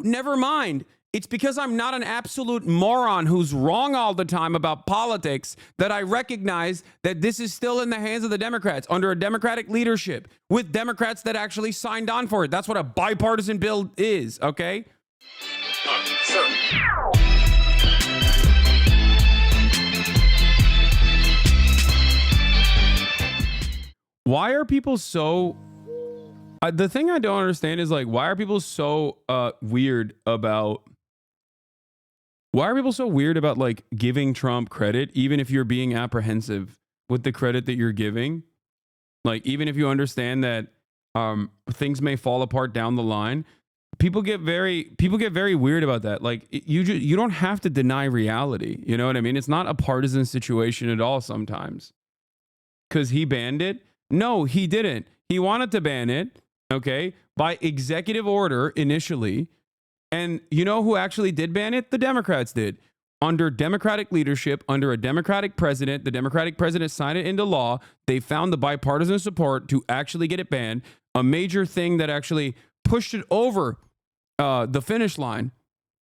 Never mind. It's because I'm not an absolute moron who's wrong all the time about politics that I recognize that this is still in the hands of the Democrats under a Democratic leadership with Democrats that actually signed on for it. That's what a bipartisan bill is, okay? Sure. Why are people so... the thing I don't understand is, like, why are people so weird about... Why are people so weird about, like, giving Trump credit, even if you're being apprehensive with the credit that you're giving? Like, even if you understand that things may fall apart down the line, people get very weird about that. Like, you don't have to deny reality. You know what I mean? It's not a partisan situation at all sometimes. Because he banned it? No, he didn't. He wanted to ban it, okay, by executive order initially. And you know who actually did ban it? The Democrats did. Under Democratic leadership, under a Democratic president, the Democratic president signed it into law. They found the bipartisan support to actually get it banned. A major thing that actually pushed it over the finish line,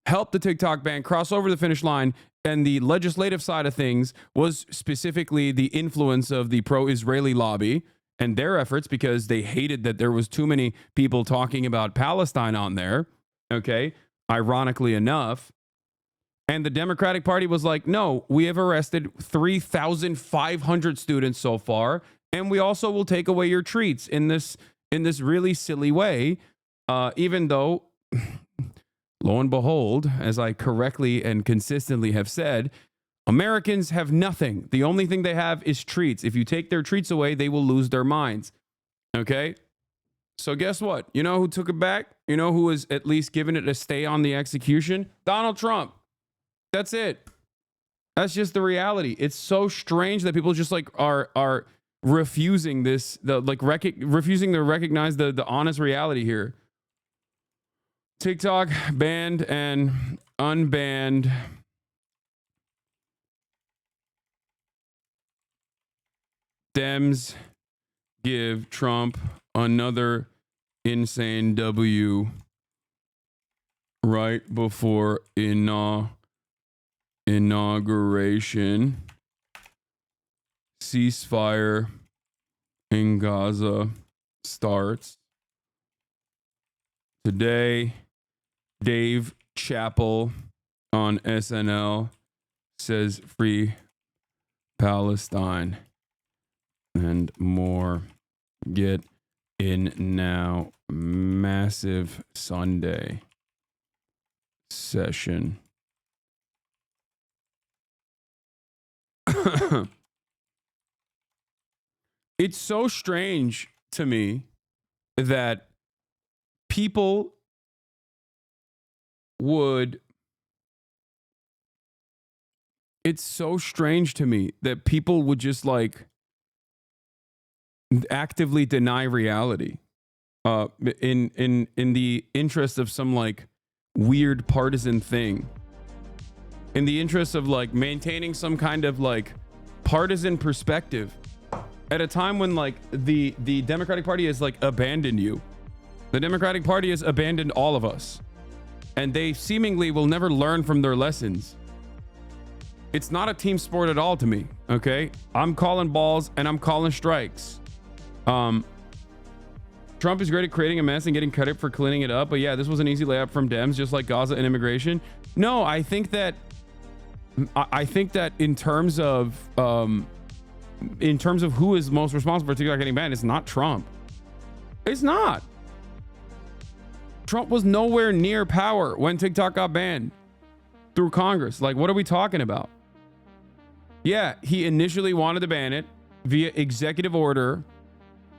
helped the TikTok ban cross over the finish line, and the legislative side of things was specifically the influence of the pro-Israeli lobby and their efforts, because they hated that there was too many people talking about Palestine on there. Okay, ironically enough. And the Democratic Party was like, no, we have arrested 3,500 students so far, and we also will take away your treats in this really silly way, even though, lo and behold, as I correctly and consistently have said, Americans have nothing. The only thing they have is treats. If you take their treats away, they will lose their minds. Okay? So guess what? You know who took it back? You know who was at least giving it a stay on the execution? Donald Trump. That's it. That's just the reality. It's so strange that people just like are refusing this, refusing to recognize the honest reality here. TikTok banned and unbanned Dems give Trump another insane W right before inauguration. Ceasefire in Gaza starts today. Dave Chappelle on SNL says free Palestine and more. Get in now. Massive Sunday session. It's so strange to me that people would... It's so strange to me that people would just like actively deny reality in the interest of some like weird partisan thing, in the interest of like maintaining some kind of like partisan perspective at a time when like the Democratic Party has like abandoned you. The Democratic Party has abandoned all of us, and they seemingly will never learn from their lessons. It's not a team sport at all to me. Okay, I'm calling balls and I'm calling strikes. Trump is great at creating a mess and getting credit for cleaning it up, but yeah, this was an easy layup from Dems, just like Gaza and immigration. No, I think that in terms of who is most responsible for TikTok getting banned, it's not Trump. It's not. Trump was nowhere near power when TikTok got banned through Congress. Like, what are we talking about? Yeah, he initially wanted to ban it via executive order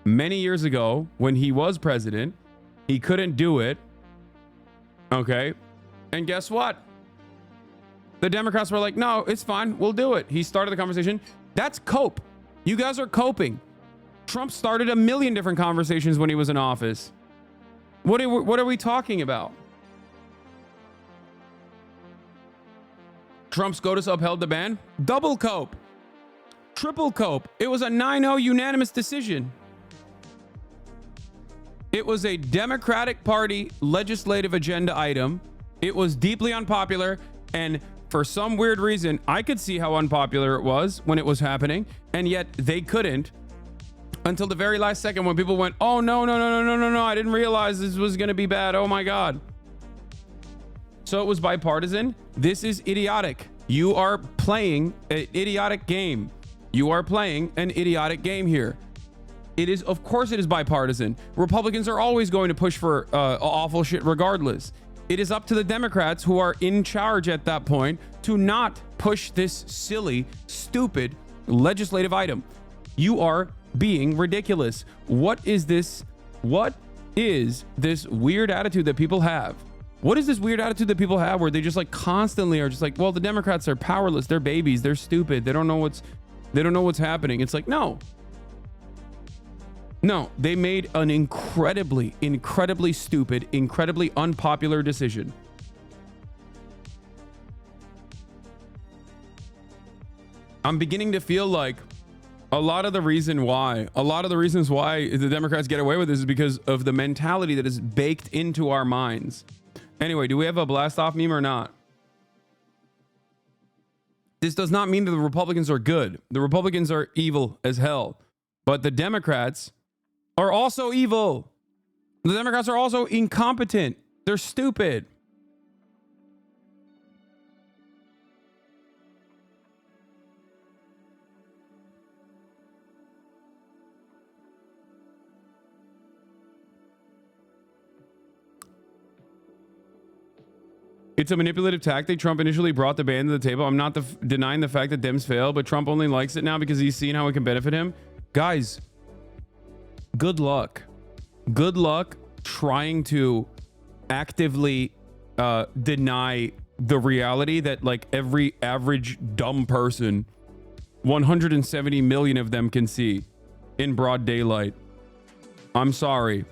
many years ago when he was president. He couldn't do it. Okay. And guess what? The Democrats were like, no, it's fine. We'll do it. He started the conversation. That's cope. You guys are coping. Trump started a million different conversations when he was in office. What are we talking about? Trump's SCOTUS upheld the ban. Double cope. Triple cope. It was a 9-0 unanimous decision. It was a Democratic Party legislative agenda item. It was deeply unpopular, and for some weird reason, I could see how unpopular it was when it was happening, and yet they couldn't until the very last second when people went, oh, no, I didn't realize this was going to be bad. Oh, my God. So it was bipartisan. This is idiotic. You are playing an idiotic game. You are playing an idiotic game here. It is, of course, it is bipartisan. Republicans are always going to push for awful shit regardless. It is up to the Democrats who are in charge at that point to not push this silly, stupid legislative item. You are being ridiculous. What is this? What is this weird attitude that people have? What is this weird attitude that people have where they just like constantly are just like, well, the Democrats are powerless. They're babies. They're stupid. They don't know what's happening. It's like, no, they made an incredibly stupid, incredibly unpopular decision. I'm beginning to feel like a lot of the reasons why the Democrats get away with this is because of the mentality that is baked into our minds. Anyway, do we have a blast off meme or not? This does not mean that the Republicans are good. The Republicans are evil as hell. But the Democrats are also evil. The Democrats are also incompetent. They're stupid. It's a manipulative tactic. Trump initially brought the ban to the table. I'm not denying the fact that Dems fail, but Trump only likes it now because he's seen how it can benefit him. Guys, good luck. Good luck trying to actively deny the reality that like every average dumb person, 170 million of them can see in broad daylight. I'm sorry.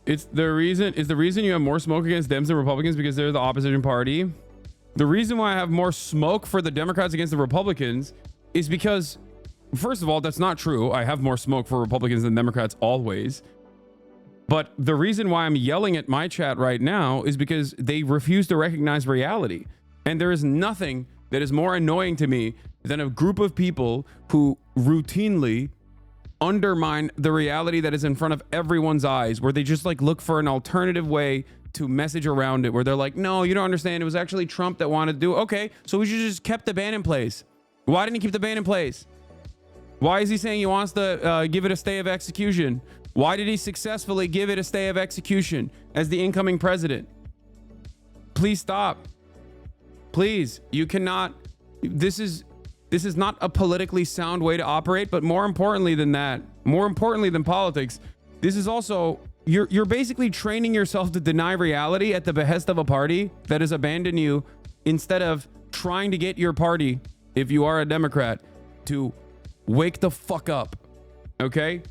Is the reason you have more smoke against Dems than Republicans because they're the opposition party? The reason why I have more smoke for the Democrats against the Republicans is because, first of all, that's not true. I have more smoke for Republicans than Democrats always. But the reason why I'm yelling at my chat right now is because they refuse to recognize reality. And there is nothing that is more annoying to me than a group of people who routinely undermine the reality that is in front of everyone's eyes, where they just like look for an alternative way to message around it, where they're like, no, you don't understand. It was actually Trump that wanted to do it. Okay, so we should just kept the ban in place. Why didn't he keep the ban in place? Why is he saying he wants to give it a stay of execution? Why did he successfully give it a stay of execution as the incoming president? Please stop. Please, you cannot. This is not a politically sound way to operate, but more importantly than that, more importantly than politics, this is also, you're basically training yourself to deny reality at the behest of a party that has abandoned you, instead of trying to get your party, if you are a Democrat, to wake the fuck up. Okay?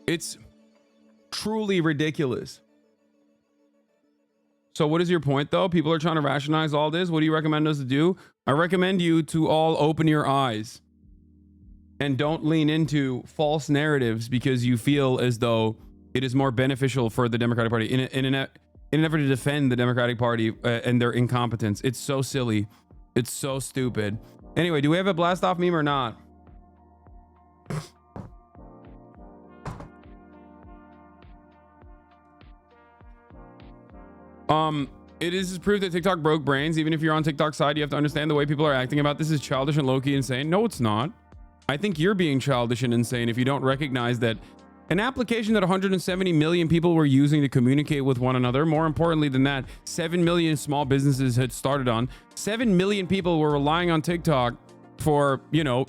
It's truly ridiculous. So what is your point, though? People are trying to rationalize all this. What do you recommend us to do? I recommend you to all open your eyes and don't lean into false narratives because you feel as though it is more beneficial for the Democratic Party in an effort to defend the Democratic Party and their incompetence. It's so silly. It's so stupid. Anyway, do we have a blast off meme or not? It is proof that TikTok broke brains. Even if you're on TikTok's side, you have to understand the way people are acting about this is childish and low-key insane. No, it's not. I think you're being childish and insane if you don't recognize that an application that 170 million people were using to communicate with one another, more importantly than that, 7 million small businesses had started on. 7 million people were relying on TikTok for,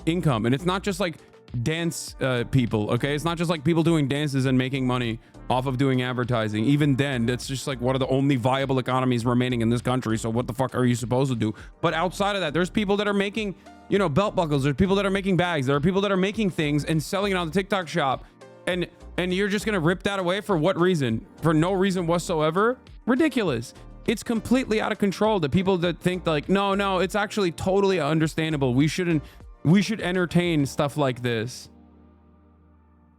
income. And it's not just like dance people, okay? It's not just like people doing dances and making money off of doing advertising. Even then, that's just like one of the only viable economies remaining in this country. So what the fuck are you supposed to do? But outside of that, there's people that are making, belt buckles. There's people that are making bags. There are people that are making things and selling it on the TikTok shop. And you're just gonna rip that away for what reason? For no reason whatsoever? Ridiculous. It's completely out of control. The people that think like, no, it's actually totally understandable. We should entertain stuff like this.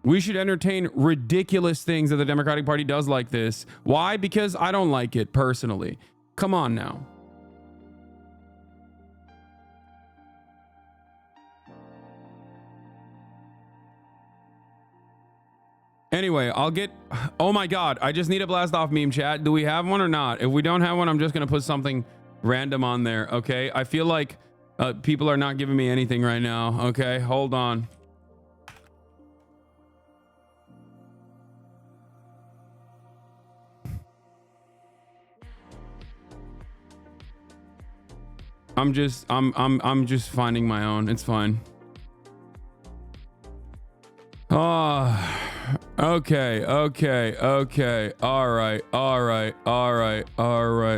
We should entertain ridiculous things that the Democratic Party does like this. Why? Because I don't like it personally. Come on now. Anyway, oh my God, I just need a blast off meme chat. Do we have one or not? If we don't have one, I'm just going to put something random on there. Okay. I feel like people are not giving me anything right now. Okay. Hold on. I'm just finding my own. It's fine. Oh, okay. All right.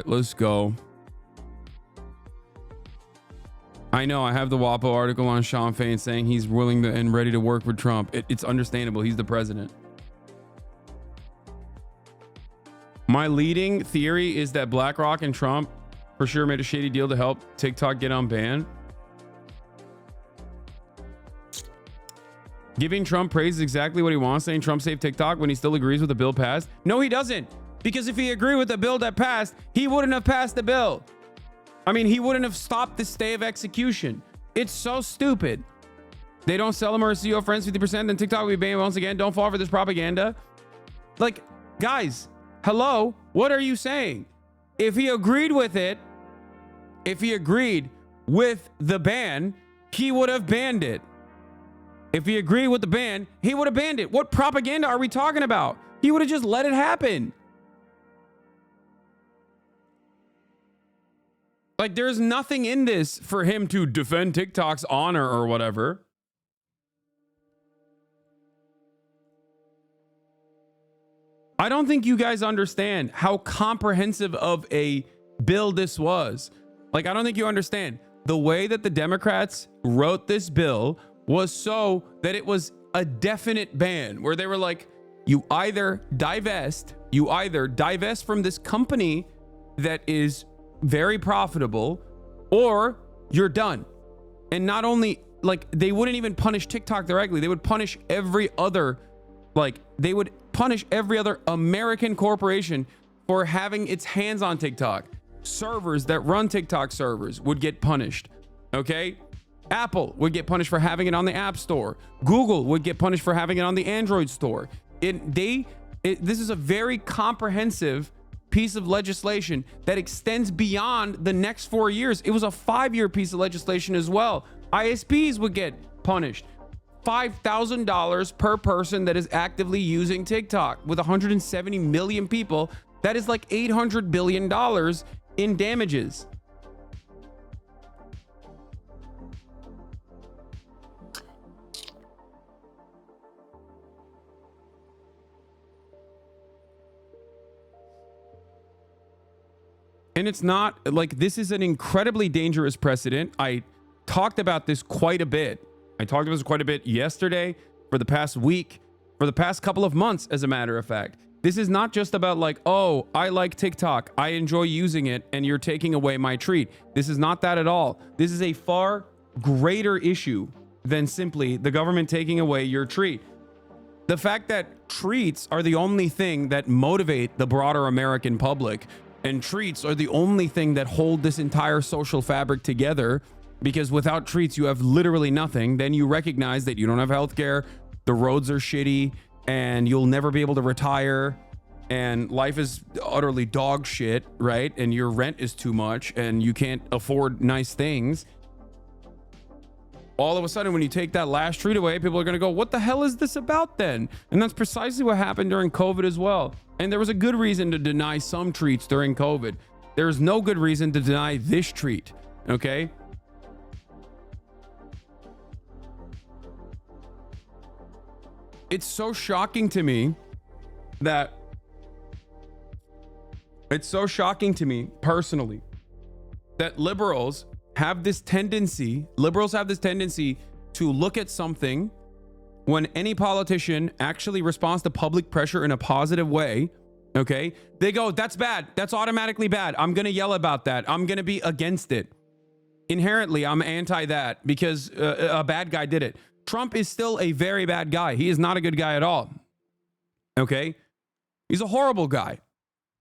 Let's go. I know I have the WAPO article on Sean Fain saying he's willing to and ready to work with Trump. It's understandable. He's the president. My leading theory is that BlackRock and Trump for sure made a shady deal to help TikTok get unbanned. Giving Trump praise is exactly what he wants, saying Trump saved TikTok when he still agrees with the bill passed. No, he doesn't. Because if he agreed with the bill that passed, he wouldn't have passed the bill. I mean, he wouldn't have stopped the stay of execution. It's so stupid. They don't sell him or his CEO friends 50%, then TikTok will be banned once again. Don't fall for this propaganda. Like, guys, hello? What are you saying? If he agreed with it, if he agreed with the ban, he would have banned it. If he agreed with the ban, he would have banned it. What propaganda are we talking about? He would have just let it happen. Like, there's nothing in this for him to defend TikTok's honor or whatever. I don't think you guys understand how comprehensive of a bill this was. Like, I don't think you understand. The way that the Democrats wrote this bill was so that it was a definite ban, where they were like, you either divest from this company that is very profitable, or you're done. And not only, like, they wouldn't even punish TikTok directly, they would punish every other American corporation for having its hands on TikTok. Servers that run TikTok servers would get punished. Okay? Apple would get punished for having it on the App Store. Google would get punished for having it on the Android Store. This is a very comprehensive piece of legislation that extends beyond the next 4 years. It was a 5-year piece of legislation as well. ISPs would get punished. $5,000 per person that is actively using TikTok. With 170 million people, that is like $800 billion in damages. And it's not like, this is an incredibly dangerous precedent. I talked about this quite a bit. I talked about this quite a bit yesterday, for the past week, for the past couple of months, as a matter of fact. This is not just about like, oh, I like TikTok, I enjoy using it, and you're taking away my treat. This is not that at all. This is a far greater issue than simply the government taking away your treat. The fact that treats are the only thing that motivate the broader American public, and treats are the only thing that hold this entire social fabric together, because without treats, you have literally nothing. Then you recognize that you don't have healthcare, the roads are shitty, and you'll never be able to retire, and life is utterly dog shit, right? And your rent is too much, and you can't afford nice things. All of a sudden, when you take that last treat away, people are going to go, what the hell is this about then? And that's precisely what happened during COVID as well. And there was a good reason to deny some treats during COVID. There's no good reason to deny this treat, okay? It's so shocking to me that, personally, that liberals have this tendency to look at something when any politician actually responds to public pressure in a positive way, Okay. They go, that's bad. That's automatically bad. I'm going to yell about that. I'm going to be against it. Inherently, I'm anti that because a bad guy did it. Trump is still a very bad guy. He is not a good guy at all. Okay. He's a horrible guy.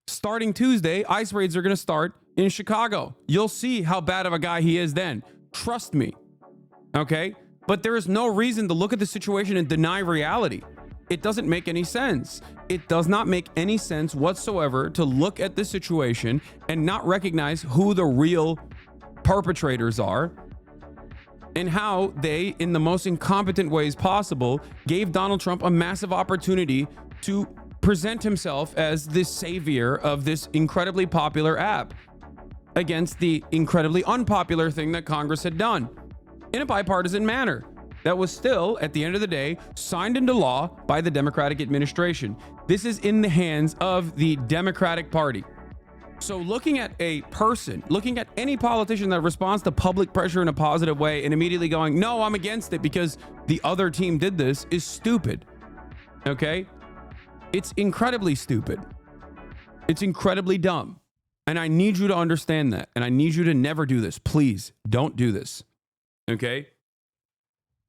Starting Tuesday, ICE raids are going to start in Chicago. You'll see how bad of a guy he is then. Trust me. Okay. But there is no reason to look at the situation and deny reality. It doesn't make any sense. It does not make any sense whatsoever to look at this situation and not recognize who the real perpetrators are and how they, in the most incompetent ways possible, gave Donald Trump a massive opportunity to present himself as this savior of this incredibly popular app against the incredibly unpopular thing that Congress had done in a bipartisan manner that was still, at the end of the day, signed into law by the Democratic administration. This is in the hands of the Democratic Party. So looking at a person, looking at any politician that responds to public pressure in a positive way and immediately going, no, I'm against it because the other team did this, is stupid. Okay? It's incredibly stupid. It's incredibly dumb. And I need you to understand that. And I need you to never do this. Please don't do this. Okay?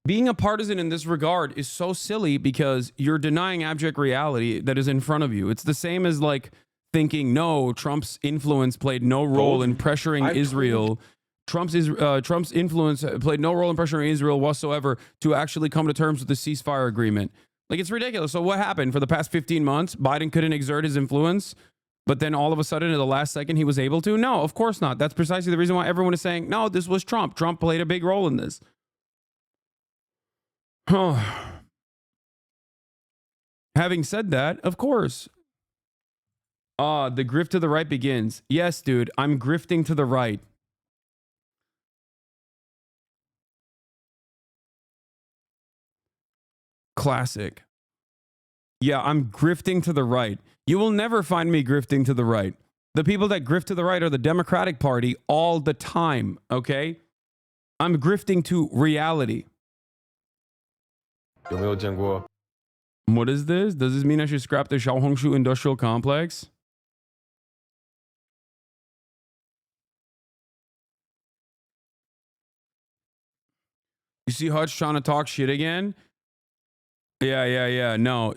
Being a partisan in this regard is so silly because you're denying abject reality that is in front of you. It's the same as like thinking, no, Trump's influence played no role in pressuring Israel. Trump's influence played no role in pressuring Israel whatsoever to actually come to terms with the ceasefire agreement. Like, it's ridiculous. So what happened for the past 15 months? Biden couldn't exert his influence, but then all of a sudden at the last second he was able to? No, of course not. That's precisely the reason why everyone is saying, no, this was Trump. Trump played a big role in this. Having said that, of course. The grift to the right begins. Yes, dude, I'm grifting to the right. Classic. Yeah, I'm grifting to the right. You will never find me grifting to the right. The people that grift to the right are the Democratic Party all the time, okay? I'm grifting to reality. What is this? Does this mean I should scrap the Xiaohongshu industrial complex? You see Hutch trying to talk shit again? Yeah. No.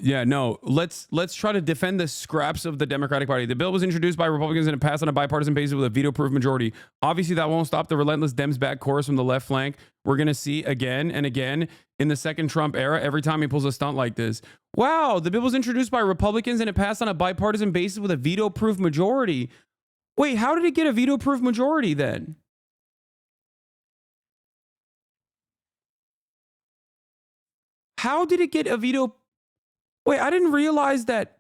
Let's try to defend the scraps of the Democratic Party. The bill was introduced by Republicans and it passed on a bipartisan basis with a veto-proof majority. Obviously, that won't stop the relentless Dems back chorus from the left flank. We're going to see again and again in the second Trump era, every time he pulls a stunt like this. Wow, the bill was introduced by Republicans and it passed on a bipartisan basis with a veto-proof majority. Wait, how did it get a veto-proof majority then? How did it get a veto? Wait, I didn't realize that.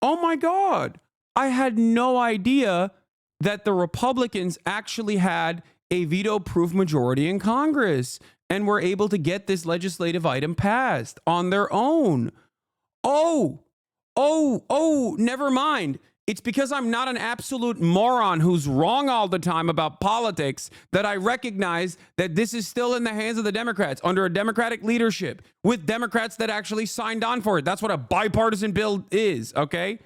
Oh my God. I had no idea that the Republicans actually had a veto-proof majority in Congress and were able to get this legislative item passed on their own. Oh, never mind. It's because I'm not an absolute moron who's wrong all the time about politics that I recognize that this is still in the hands of the Democrats under a Democratic leadership with Democrats that actually signed on for it. That's what a bipartisan bill is, okay?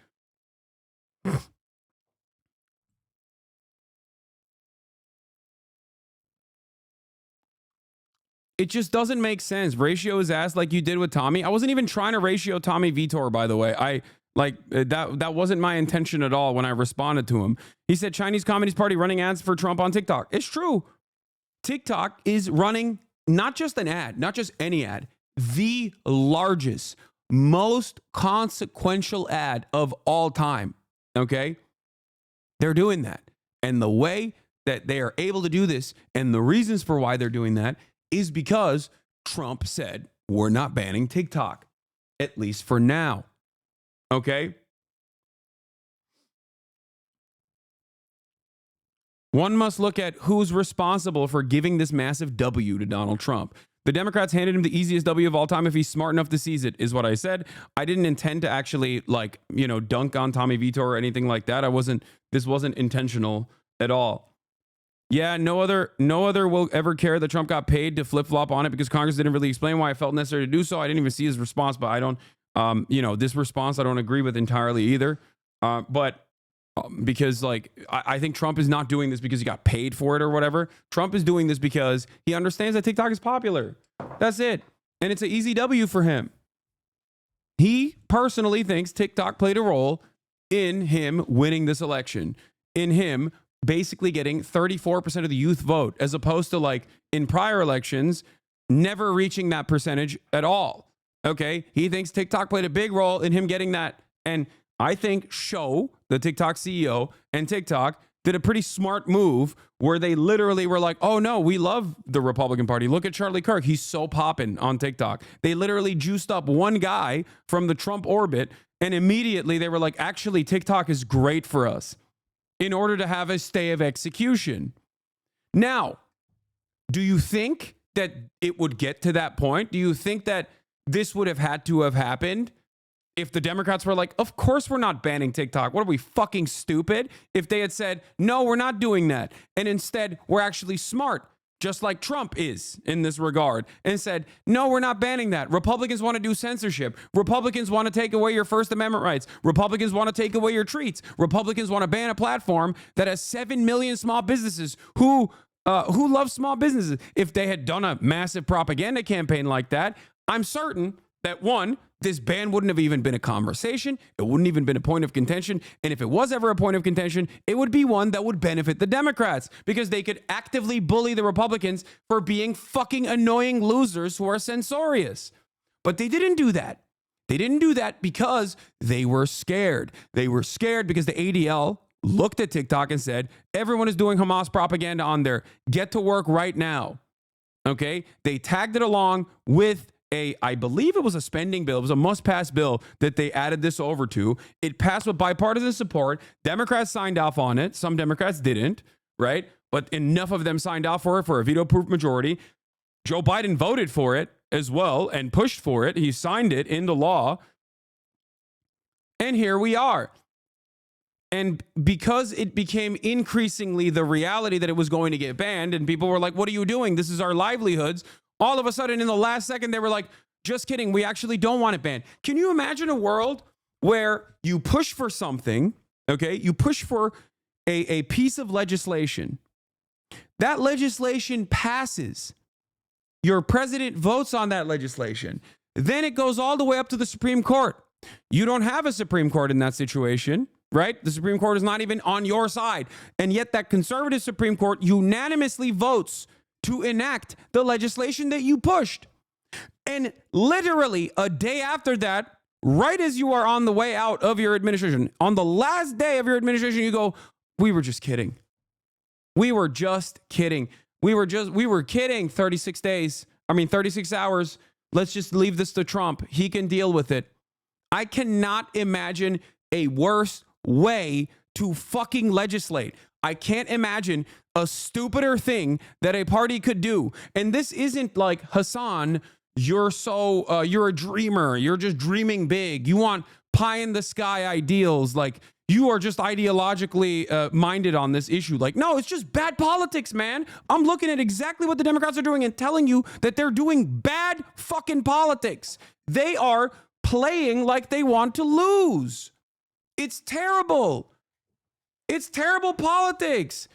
It just doesn't make sense. Ratio his ass like you did with Tommy. I wasn't even trying to ratio Tommy Vitor, by the way. That wasn't my intention at all when I responded to him. He said Chinese Communist Party running ads for Trump on TikTok. It's true. TikTok is running not just an ad, not just any ad, the largest, most consequential ad of all time. Okay? They're doing that. And the way that they are able to do this and the reasons for why they're doing that is because Trump said, we're not banning TikTok, at least for now. Okay? One must look at who's responsible for giving this massive W to Donald Trump. The Democrats handed him the easiest W of all time if he's smart enough to seize it, is what I said. I didn't intend to actually, dunk on Tommy Vitor or anything like that. This wasn't intentional at all. Yeah, no other will ever care that Trump got paid to flip-flop on it because Congress didn't really explain why it felt necessary to do so. I didn't even see his response, but I don't, this response I don't agree with entirely either. But because like I think Trump is not doing this because he got paid for it or whatever. Trump is doing this because he understands that TikTok is popular. That's it. And it's an easy W for him. He personally thinks TikTok played a role in him winning this election, in him basically getting 34% of the youth vote, as opposed to like in prior elections, never reaching that percentage at all. Okay. He thinks TikTok played a big role in him getting that. And I think the TikTok CEO, and TikTok did a pretty smart move where they literally were like, oh no, we love the Republican Party. Look at Charlie Kirk. He's so popping on TikTok. They literally juiced up one guy from the Trump orbit, and immediately they were like, actually, TikTok is great for us in order to have a stay of execution. Now, do you think that it would get to that point? Do you think that this would have had to have happened if the Democrats were like, of course we're not banning TikTok? What are we, fucking stupid? If they had said, no, we're not doing that, and instead we're actually smart, just like Trump is in this regard, and said, no, we're not banning that. Republicans want to do censorship. Republicans want to take away your First Amendment rights. Republicans want to take away your treats. Republicans want to ban a platform that has 7 million small businesses who love small businesses. If they had done a massive propaganda campaign like that, I'm certain that, one, this ban wouldn't have even been a conversation. It wouldn't even been a point of contention. And if it was ever a point of contention, it would be one that would benefit the Democrats, because they could actively bully the Republicans for being fucking annoying losers who are censorious. But they didn't do that. They didn't do that because they were scared. They were scared because the ADL looked at TikTok and said, everyone is doing Hamas propaganda on there. Get to work right now. Okay? They tagged it along with I believe it was a spending bill. It was a must-pass bill that they added this over to. It passed with bipartisan support. Democrats signed off on it. Some Democrats didn't, right? But enough of them signed off for it for a veto-proof majority. Joe Biden voted for it as well and pushed for it. He signed it into law. And here we are. And because it became increasingly the reality that it was going to get banned, and people were like, what are you doing? This is our livelihoods. All of a sudden, in the last second, they were like, just kidding. We actually don't want it banned. Can you imagine a world where you push for something, okay? You push for a piece of legislation. That legislation passes. Your president votes on that legislation. Then it goes all the way up to the Supreme Court. You don't have a Supreme Court in that situation, right? The Supreme Court is not even on your side. And yet that conservative Supreme Court unanimously votes to enact the legislation that you pushed. And literally a day after that, right as you are on the way out of your administration, on the last day of your administration, you go, we were just kidding. We were just kidding. We were kidding 36 hours. Let's just leave this to Trump. He can deal with it. I cannot imagine a worse way to fucking legislate. I can't imagine a stupider thing that a party could do. And this isn't like, Hasan, you're a dreamer. You're just dreaming big. You want pie in the sky ideals. Like, you are just ideologically minded on this issue. Like, no, it's just bad politics, man. I'm looking at exactly what the Democrats are doing and telling you that they're doing bad fucking politics. They are playing like they want to lose. It's terrible. It's terrible politics.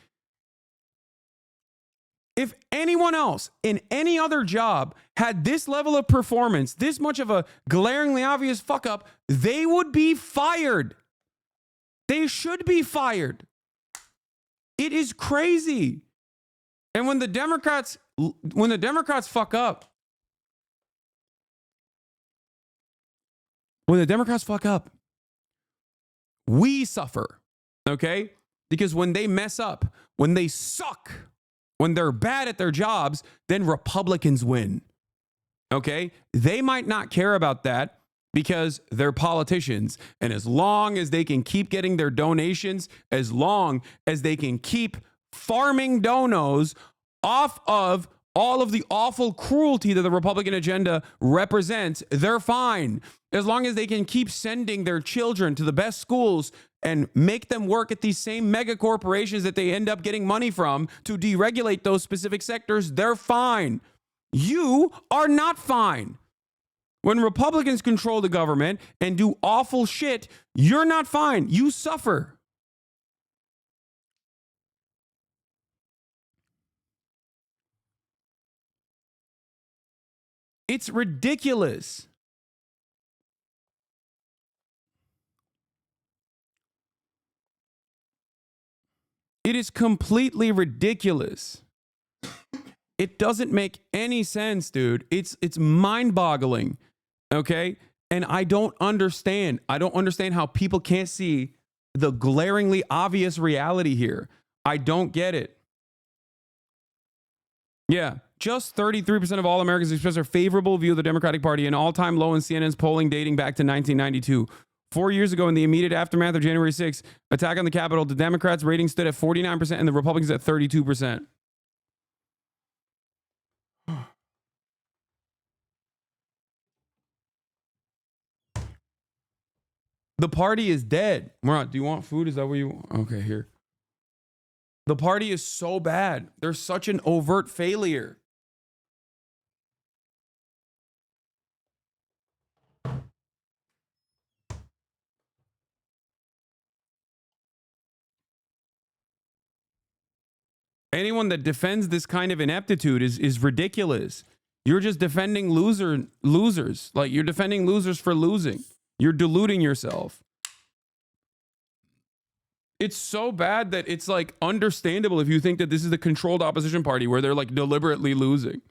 If anyone else in any other job had this level of performance, this much of a glaringly obvious fuck up, they would be fired. They should be fired. It is crazy. And when the Democrats fuck up, we suffer, okay? Because when they mess up, when they suck, when they're bad at their jobs, then Republicans win, okay? They might not care about that because they're politicians. And as long as they can keep getting their donations, as long as they can keep farming donos off of all of the awful cruelty that the Republican agenda represents, they're fine. As long as they can keep sending their children to the best schools and make them work at these same mega corporations that they end up getting money from to deregulate those specific sectors, they're fine. You are not fine. When Republicans control the government and do awful shit, you're not fine. You suffer. It's ridiculous. It is completely ridiculous. It doesn't make any sense, dude. It's mind-boggling. Okay? And I don't understand. I don't understand how people can't see the glaringly obvious reality here. I don't get it. Yeah, just 33% of all Americans express their favorable view of the Democratic Party, an all-time low in CNN's polling dating back to 1992. 4 years ago, in the immediate aftermath of January 6th, attack on the Capitol, the Democrats' rating stood at 49% and the Republicans at 32%. The party is dead. Murat, do you want food? Is that what you want? Okay, here. The party is so bad. They're such an overt failure. Anyone that defends this kind of ineptitude is ridiculous. You're just defending losers. Like, you're defending losers for losing. You're deluding yourself. It's so bad that it's like understandable if you think that this is the controlled opposition party where they're like deliberately losing.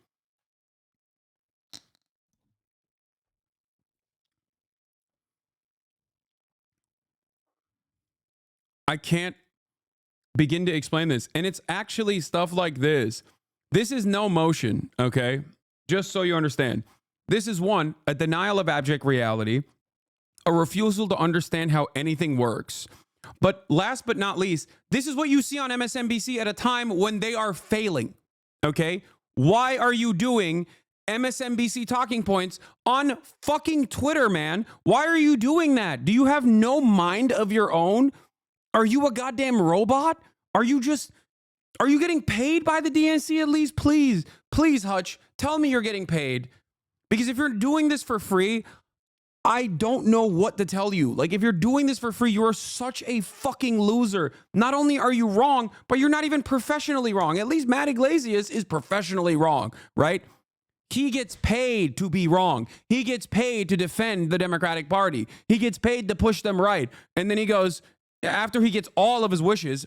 I can't begin to explain this. And it's actually stuff like this. This is no motion, okay? Just so you understand. This is one, a denial of abject reality, a refusal to understand how anything works. But last but not least, this is what you see on MSNBC at a time when they are failing, okay? Why are you doing MSNBC talking points on fucking Twitter, man? Why are you doing that? Do you have no mind of your own? Are you a goddamn robot? Are you getting paid by the DNC at least? Please, Hutch, tell me you're getting paid. Because if you're doing this for free, I don't know what to tell you. Like, if you're doing this for free, you are such a fucking loser. Not only are you wrong, but you're not even professionally wrong. At least Matt Iglesias is professionally wrong, right? He gets paid to be wrong. He gets paid to defend the Democratic Party. He gets paid to push them right. And then he goes, after he gets all of his wishes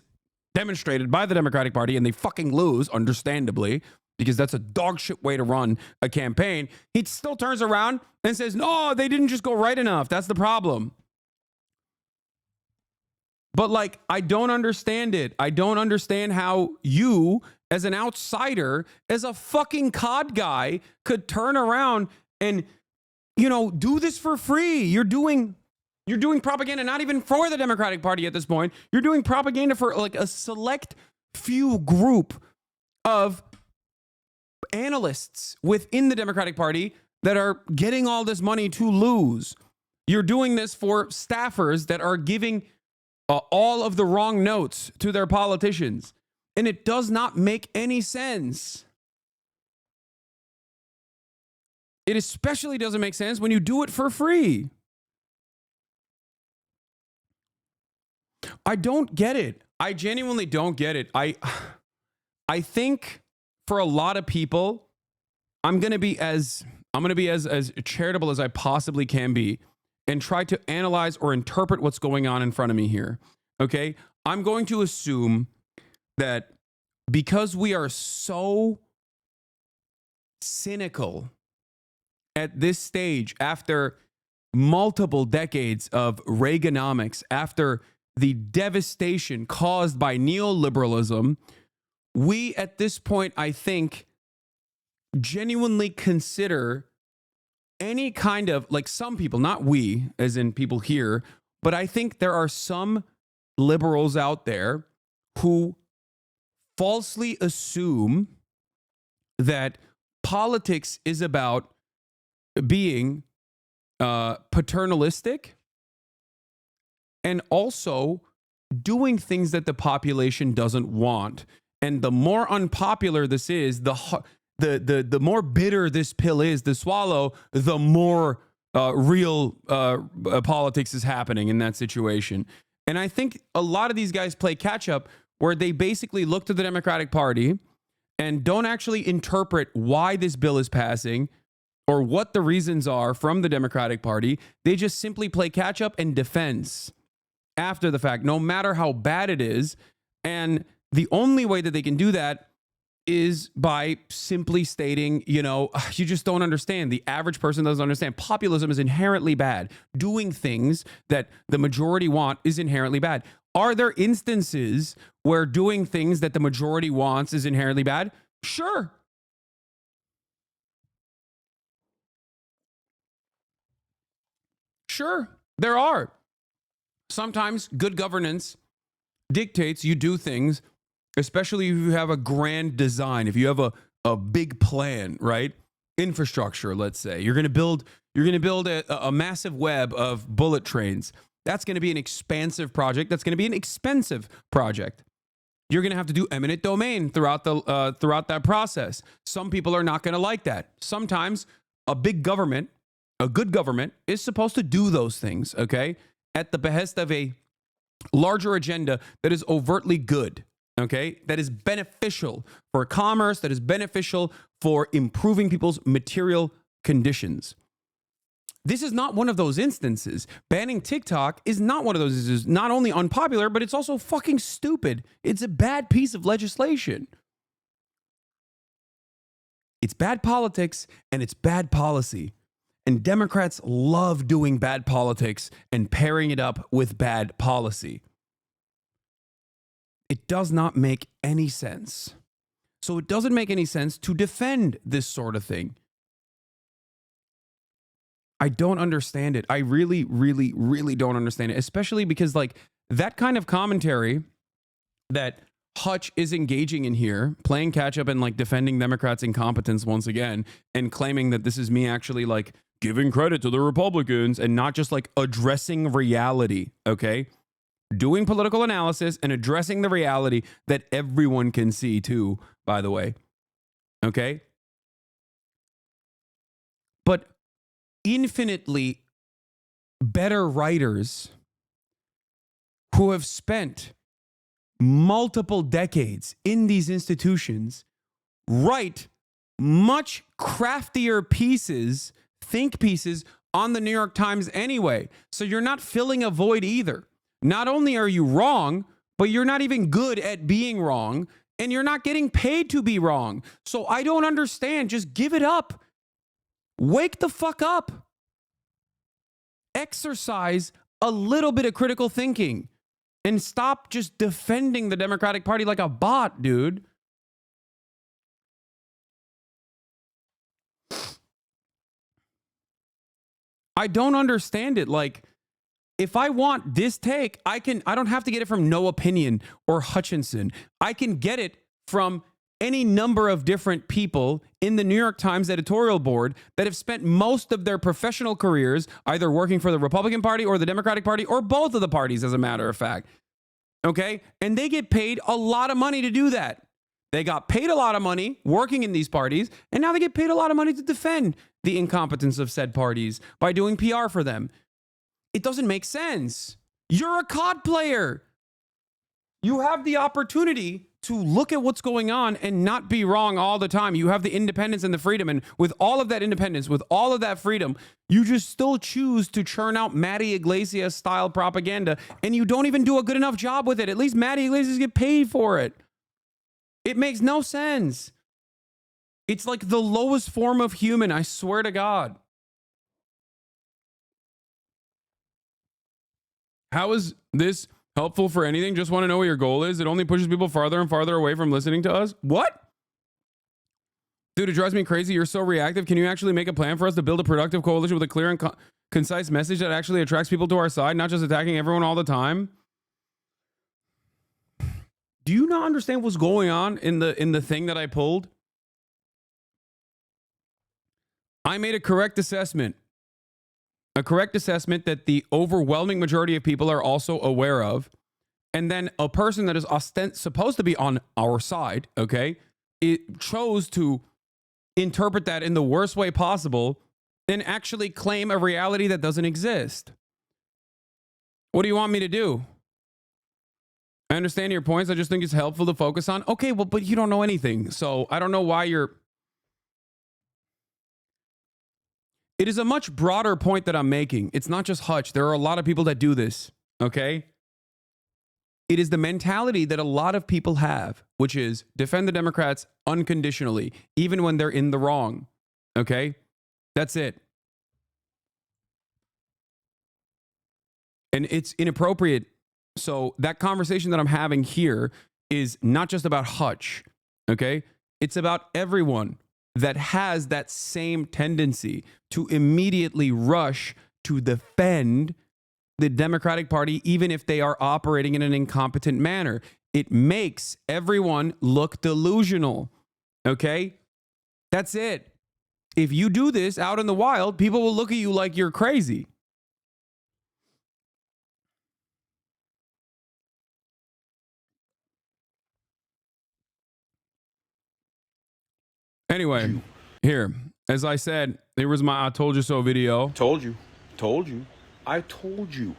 demonstrated by the Democratic Party, and they fucking lose, understandably, because that's a dog shit way to run a campaign, he still turns around and says, no, they didn't just go right enough. That's the problem. But like, I don't understand it. I don't understand how you, as an outsider, as a fucking COD guy, could turn around and, you know, do this for free. You're doing propaganda, not even for the Democratic Party at this point. You're doing propaganda for like a select few group of analysts within the Democratic Party that are getting all this money to lose. You're doing this for staffers that are giving all of the wrong notes to their politicians. And it does not make any sense. It especially doesn't make sense when you do it for free. I don't get it. I genuinely don't get it. I think for a lot of people, I'm going to be as charitable as I possibly can be and try to analyze or interpret what's going on in front of me here. Okay? I'm going to assume that because we are so cynical at this stage, after multiple decades of Reaganomics, after the devastation caused by neoliberalism, we at this point, I think, genuinely consider any kind of, like, some people, not we, as in people here, but I think there are some liberals out there who falsely assume that politics is about being paternalistic and also doing things that the population doesn't want. And the more unpopular this is, the the more bitter this pill is to swallow, the more real politics is happening in that situation. And I think a lot of these guys play catch up, where they basically look to the Democratic Party and don't actually interpret why this bill is passing or what the reasons are from the Democratic Party. They just simply play catch up and defense after the fact, no matter how bad it is. And the only way that they can do that is by simply stating, you just don't understand. The average person doesn't understand. Populism is inherently bad. Doing things that the majority want is inherently bad. Are there instances where doing things that the majority wants is inherently bad? Sure. Sure, there are. Sometimes good governance dictates you do things, especially if you have a grand design, if you have a big plan, right? Infrastructure, let's say. You're going to build a massive web of bullet trains. That's going to be an expansive project. That's going to be an expensive project. You're going to have to do eminent domain throughout that process. Some people are not going to like that. Sometimes a good government is supposed to do those things, okay? At the behest of a larger agenda that is overtly good, okay? That is beneficial for commerce, that is beneficial for improving people's material conditions. This is not one of those instances. Banning TikTok is not one of those. It's not only unpopular, but it's also fucking stupid. It's a bad piece of legislation. It's bad politics and it's bad policy. And Democrats love doing bad politics and pairing it up with bad policy. It does not make any sense. So it doesn't make any sense to defend this sort of thing. I don't understand it. I really, really, really don't understand it, especially because like that kind of commentary that Hutch is engaging in here, playing catch up and like defending Democrats' incompetence once again, and claiming that this is me actually like giving credit to the Republicans and not just like addressing reality, okay? Doing political analysis and addressing the reality that everyone can see too, by the way, okay? But infinitely better writers who have spent multiple decades in these institutions write much craftier pieces, think pieces on the New York Times anyway. So you're not filling a void either. Not only are you wrong, but you're not even good at being wrong, and you're not getting paid to be wrong. So I don't understand. Just give it up. Wake the fuck up. Exercise a little bit of critical thinking and stop just defending the Democratic Party like a bot, dude. I don't understand it. Like, if I want this take, I don't have to get it from No Opinion or Hutchinson. I can get it from any number of different people in the New York Times editorial board that have spent most of their professional careers either working for the Republican Party or the Democratic Party or both of the parties, as a matter of fact. Okay? And they get paid a lot of money to do that. They got paid a lot of money working in these parties, and now they get paid a lot of money to defend the incompetence of said parties by doing PR for them. It doesn't make sense. You're a COD player. You have the opportunity to look at what's going on and not be wrong all the time. You have the independence and the freedom. And with all of that independence, with all of that freedom, you just still choose to churn out Matty Iglesias style propaganda. And you don't even do a good enough job with it. At least Matty Iglesias get paid for it. It makes no sense. It's like the lowest form of human, I swear to God. How is this helpful for anything? Just want to know what your goal is. It only pushes people farther and farther away from listening to us. What? Dude, it drives me crazy. You're so reactive. Can you actually make a plan for us to build a productive coalition with a clear and concise message that actually attracts people to our side, not just attacking everyone all the time? Do you not understand what's going on in the thing that I pulled? I made a correct assessment. A correct assessment that the overwhelming majority of people are also aware of. And then a person that is supposed to be on our side, okay, it chose to interpret that in the worst way possible and actually claim a reality that doesn't exist. What do you want me to do? I understand your points. I just think it's helpful to focus on. Okay, well, but you don't know anything. So I don't know why you're... It is a much broader point that I'm making. It's not just Hutch. There are a lot of people that do this, okay? It is the mentality that a lot of people have, which is defend the Democrats unconditionally, even when they're in the wrong, okay? That's it. And it's inappropriate. So that conversation that I'm having here is not just about Hutch, okay? It's about everyone that has that same tendency to immediately rush to defend the Democratic Party, even if they are operating in an incompetent manner. It makes everyone look delusional, okay? That's it. If you do this out in the wild, people will look at you like you're crazy. Anyway, here, as I said, there was my I told you so video. Told you. I told you.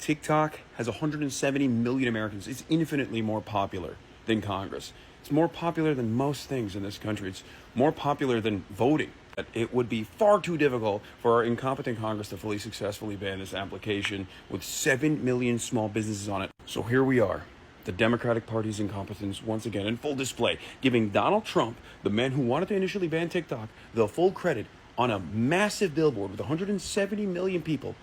TikTok has 170 million Americans. It's infinitely more popular than Congress. It's more popular than most things in this country. It's more popular than voting. It would be far too difficult for our incompetent Congress to fully successfully ban this application with 7 million small businesses on it. So here we are. The Democratic Party's incompetence once again in full display, giving Donald Trump, the man who wanted to initially ban TikTok, the full credit on a massive billboard with 170 million people,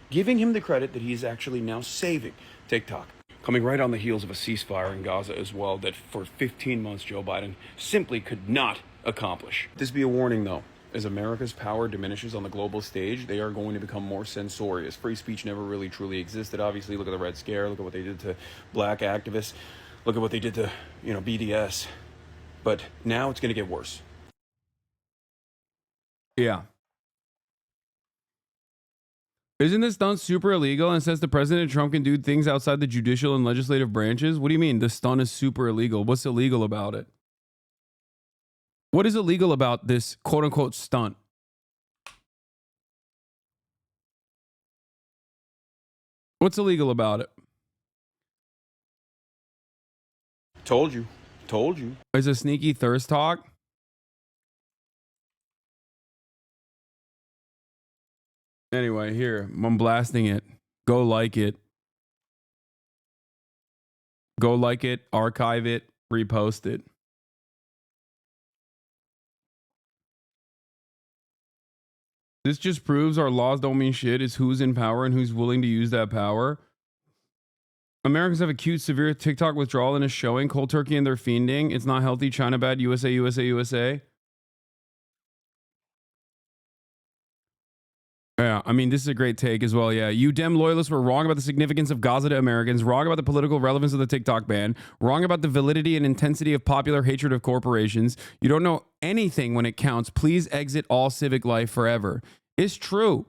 giving him the credit that he's actually now saving TikTok. Coming right on the heels of a ceasefire in Gaza as well that for 15 months Joe Biden simply could not accomplish. This be a warning though. As America's power diminishes on the global stage, they are going to become more censorious. Free speech never really truly existed. Obviously, look at the Red Scare. Look at what they did to black activists. Look at what they did to, BDS. But now it's going to get worse. Yeah. Isn't this done super illegal and says the President Trump can do things outside the judicial and legislative branches? What do you mean the stunt is super illegal? What's illegal about it? What is illegal about this quote unquote stunt? What's illegal about it? Told you. Is a sneaky thirst talk? Anyway, here, I'm blasting it. Go like it. Go like it, archive it, repost it. This just proves our laws don't mean shit. It's who's in power and who's willing to use that power. Americans have acute, severe TikTok withdrawal and is showing. Cold turkey and they're fiending. It's not healthy. China bad. USA. Yeah, I mean, this is a great take as well. Yeah, you Dem loyalists were wrong about the significance of Gaza to Americans, wrong about the political relevance of the TikTok ban, wrong about the validity and intensity of popular hatred of corporations. You don't know anything when it counts. Please exit all civic life forever. It's true.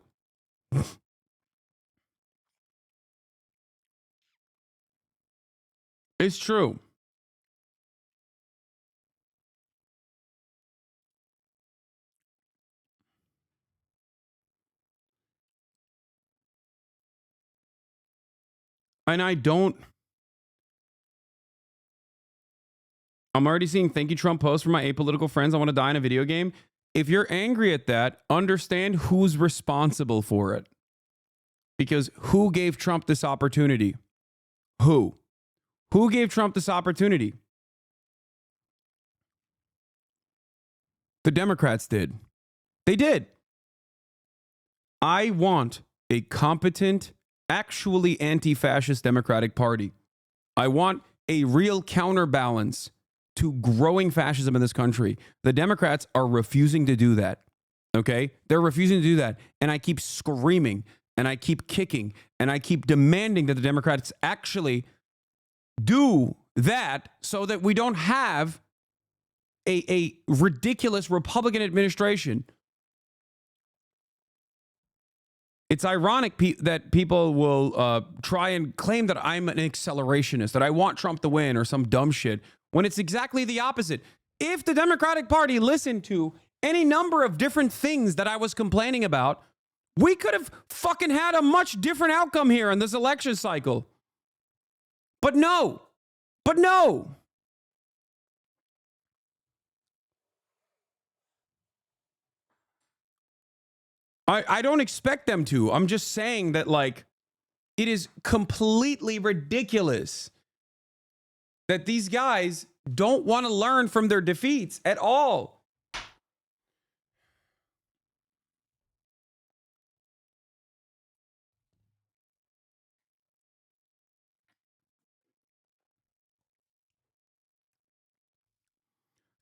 It's true. And I'm already seeing thank you Trump posts from my apolitical friends. I want to die in a video game. If you're angry at that, understand who's responsible for it. Because who gave Trump this opportunity? Who? Who gave Trump this opportunity? The Democrats did. They did. I want a competent, actually anti-fascist Democratic Party. I want a real counterbalance to growing fascism in this country. The Democrats are refusing to do that. Okay? They're refusing to do that. And I keep screaming and I keep kicking and I keep demanding that the Democrats actually do that so that we don't have a ridiculous Republican administration. It's ironic that people will try and claim that I'm an accelerationist, that I want Trump to win or some dumb shit, when it's exactly the opposite. If the Democratic Party listened to any number of different things that I was complaining about, we could have fucking had a much different outcome here in this election cycle. But no. But no. I don't expect them to. I'm just saying that, like, it is completely ridiculous that these guys don't want to learn from their defeats at all.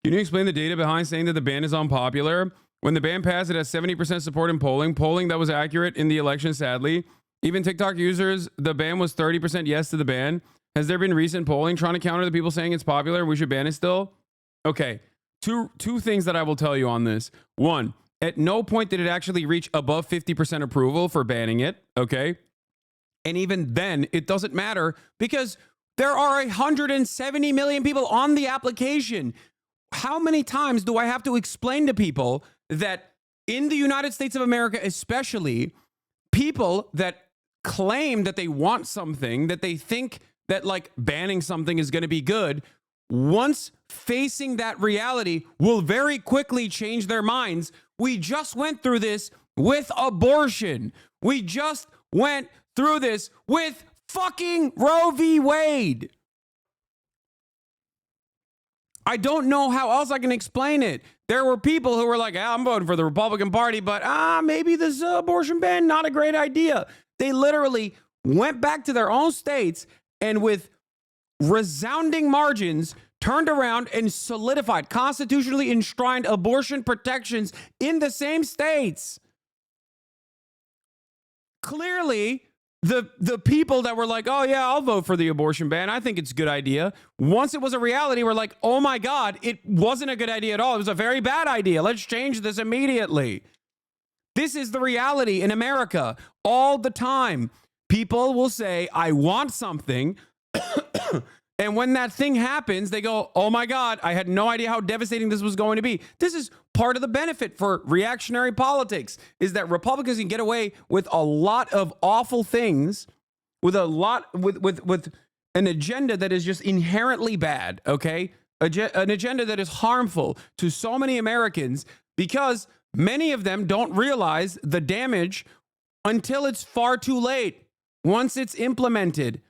Can you explain the data behind saying that the ban is unpopular? When the ban passed, it has 70% support in polling that was accurate in the election, sadly. Even TikTok users, the ban was 30% yes to the ban. Has there been recent polling trying to counter the people saying it's popular and we should ban it still? Okay, two things that I will tell you on this. One, at no point did it actually reach above 50% approval for banning it, okay? And even then, it doesn't matter because there are 170 million people on the application. How many times do I have to explain to people that in the United States of America, especially, people that claim that they want something, that they think that like banning something is going to be good, once facing that reality will very quickly change their minds. We just went through this with abortion. We just went through this with fucking Roe v. Wade. I don't know how else I can explain it. There were people who were like, I'm voting for the Republican Party, but maybe this abortion ban, not a great idea. They literally went back to their own states and with resounding margins turned around and solidified constitutionally enshrined abortion protections in the same states. Clearly, the people that were like, oh yeah, I'll vote for the abortion ban, I think it's a good idea. Once it was a reality, we're like, oh my God, it wasn't a good idea at all. It was a very bad idea. Let's change this immediately. This is the reality in America all the time. People will say, I want something. And when that thing happens, they go, oh my God, I had no idea how devastating this was going to be. This is part of the benefit for reactionary politics, is that Republicans can get away with a lot of awful things, with an agenda that is just inherently bad, okay? An agenda that is harmful to so many Americans because many of them don't realize the damage until it's far too late, once it's implemented.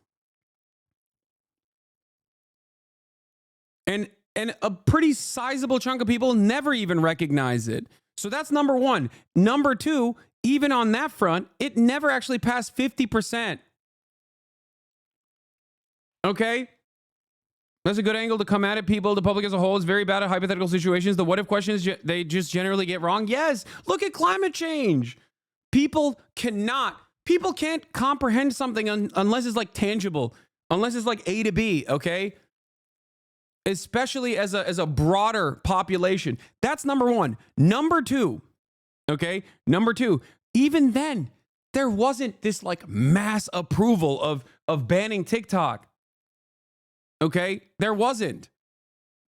And a pretty sizable chunk of people never even recognize it. So that's number one. Number two, even on that front, it never actually passed 50%. Okay? That's a good angle to come at it, people. The public as a whole is very bad at hypothetical situations. The what if questions, they just generally get wrong. Yes, look at climate change. People can't comprehend something unless it's like tangible, unless it's like A to B, okay? Especially as a broader population. That's number one. Number two, okay? Number two, even then, there wasn't this like mass approval of banning TikTok. Okay? There wasn't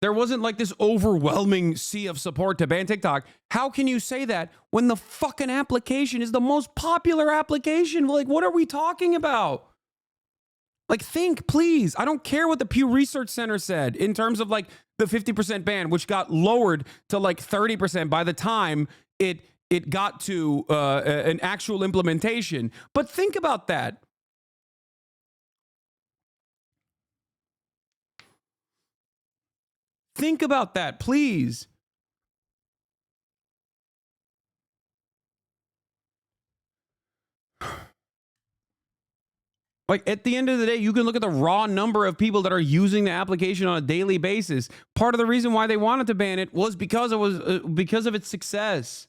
like this overwhelming sea of support to ban TikTok. How can you say that when the fucking application is the most popular application? Like, what are we talking about? Like, think, please. I don't care what the Pew Research Center said in terms of like the 50% ban, which got lowered to like 30% by the time it got to an actual implementation. But think about that. Think about that, please. Like, at the end of the day, you can look at the raw number of people that are using the application on a daily basis. Part of the reason why they wanted to ban it was because of its success.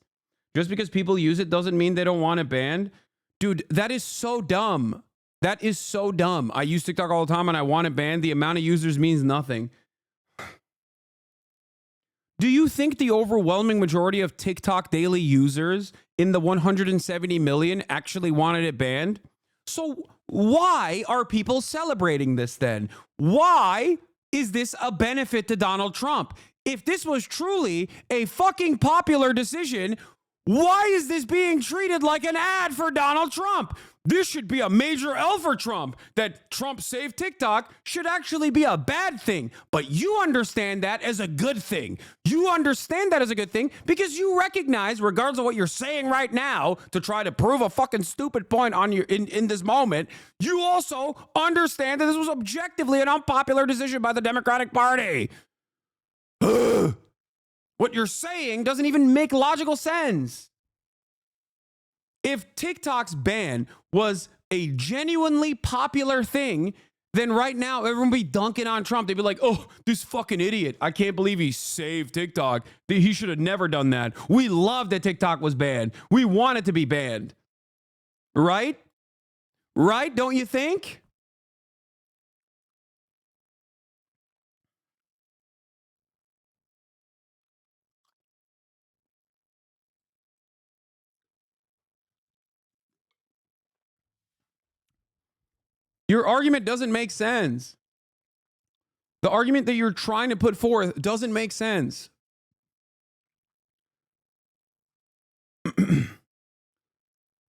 Just because people use it doesn't mean they don't want it banned. Dude, that is so dumb. That is so dumb. I use TikTok all the time and I want it banned. The amount of users means nothing. Do you think the overwhelming majority of TikTok daily users in the 170 million actually wanted it banned? So why are people celebrating this then? Why is this a benefit to Donald Trump? if this was truly a fucking popular decision, why is this being treated like an ad for Donald Trump? This should be a major L for Trump. That Trump saved TikTok should actually be a bad thing. But you understand that as a good thing. You understand that as a good thing because you recognize, regardless of what you're saying right now to try to prove a fucking stupid point on your in this moment, you also understand that this was objectively an unpopular decision by the Democratic Party. What you're saying doesn't even make logical sense. If TikTok's ban was a genuinely popular thing, then right now everyone would be dunking on Trump. They'd be like, oh, this fucking idiot. I can't believe he saved TikTok. He should have never done that. We love that TikTok was banned. We want it to be banned. Right? Right? Don't you think? Your argument doesn't make sense. The argument that you're trying to put forth doesn't make sense.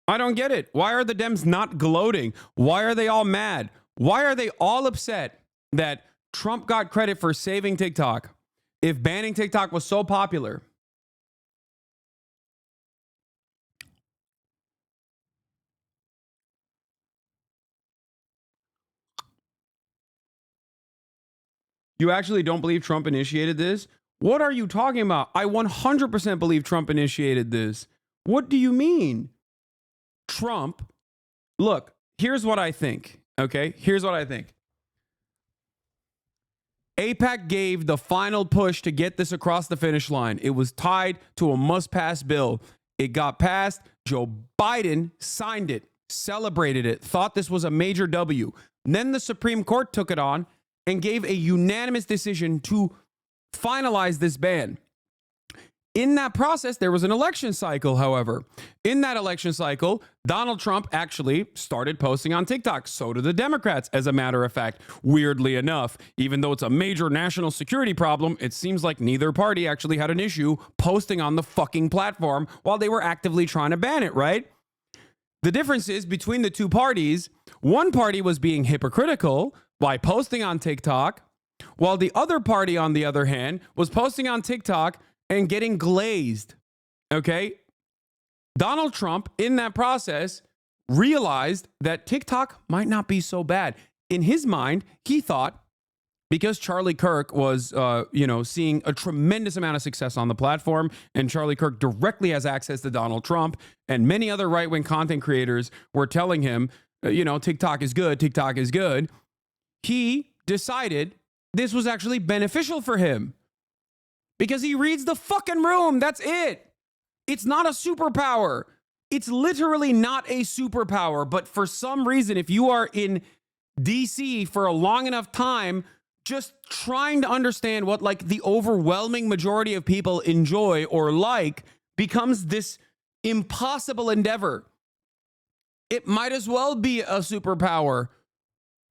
I don't get it. Why are the Dems not gloating? Why are they all mad? Why are they all upset that Trump got credit for saving TikTok if banning TikTok was so popular? You actually don't believe Trump initiated this? What are you talking about? I 100% believe Trump initiated this. What do you mean? Trump, look, here's what I think, okay? Here's what I think. AIPAC gave the final push to get this across the finish line. It was tied to a must-pass bill. It got passed. Joe Biden signed it, celebrated it, thought this was a major W. Then the Supreme Court took it on and gave a unanimous decision to finalize this ban. In that process, there was an election cycle, however. In that election cycle, Donald Trump actually started posting on TikTok. So did the Democrats, as a matter of fact. Weirdly enough, even though it's a major national security problem, it seems like neither party actually had an issue posting on the fucking platform while they were actively trying to ban it, right? The difference is between the two parties, one party was being hypocritical by posting on TikTok, while the other party, on the other hand, was posting on TikTok and getting glazed, okay? Donald Trump, in that process, realized that TikTok might not be so bad. In his mind, he thought, because Charlie Kirk was, seeing a tremendous amount of success on the platform, and Charlie Kirk directly has access to Donald Trump, and many other right-wing content creators were telling him, TikTok is good, TikTok is good. He decided this was actually beneficial for him because he reads the fucking room. That's it. It's not a superpower. It's literally not a superpower. But for some reason, if you are in DC for a long enough time, just trying to understand what like the overwhelming majority of people enjoy or like becomes this impossible endeavor. It might as well be a superpower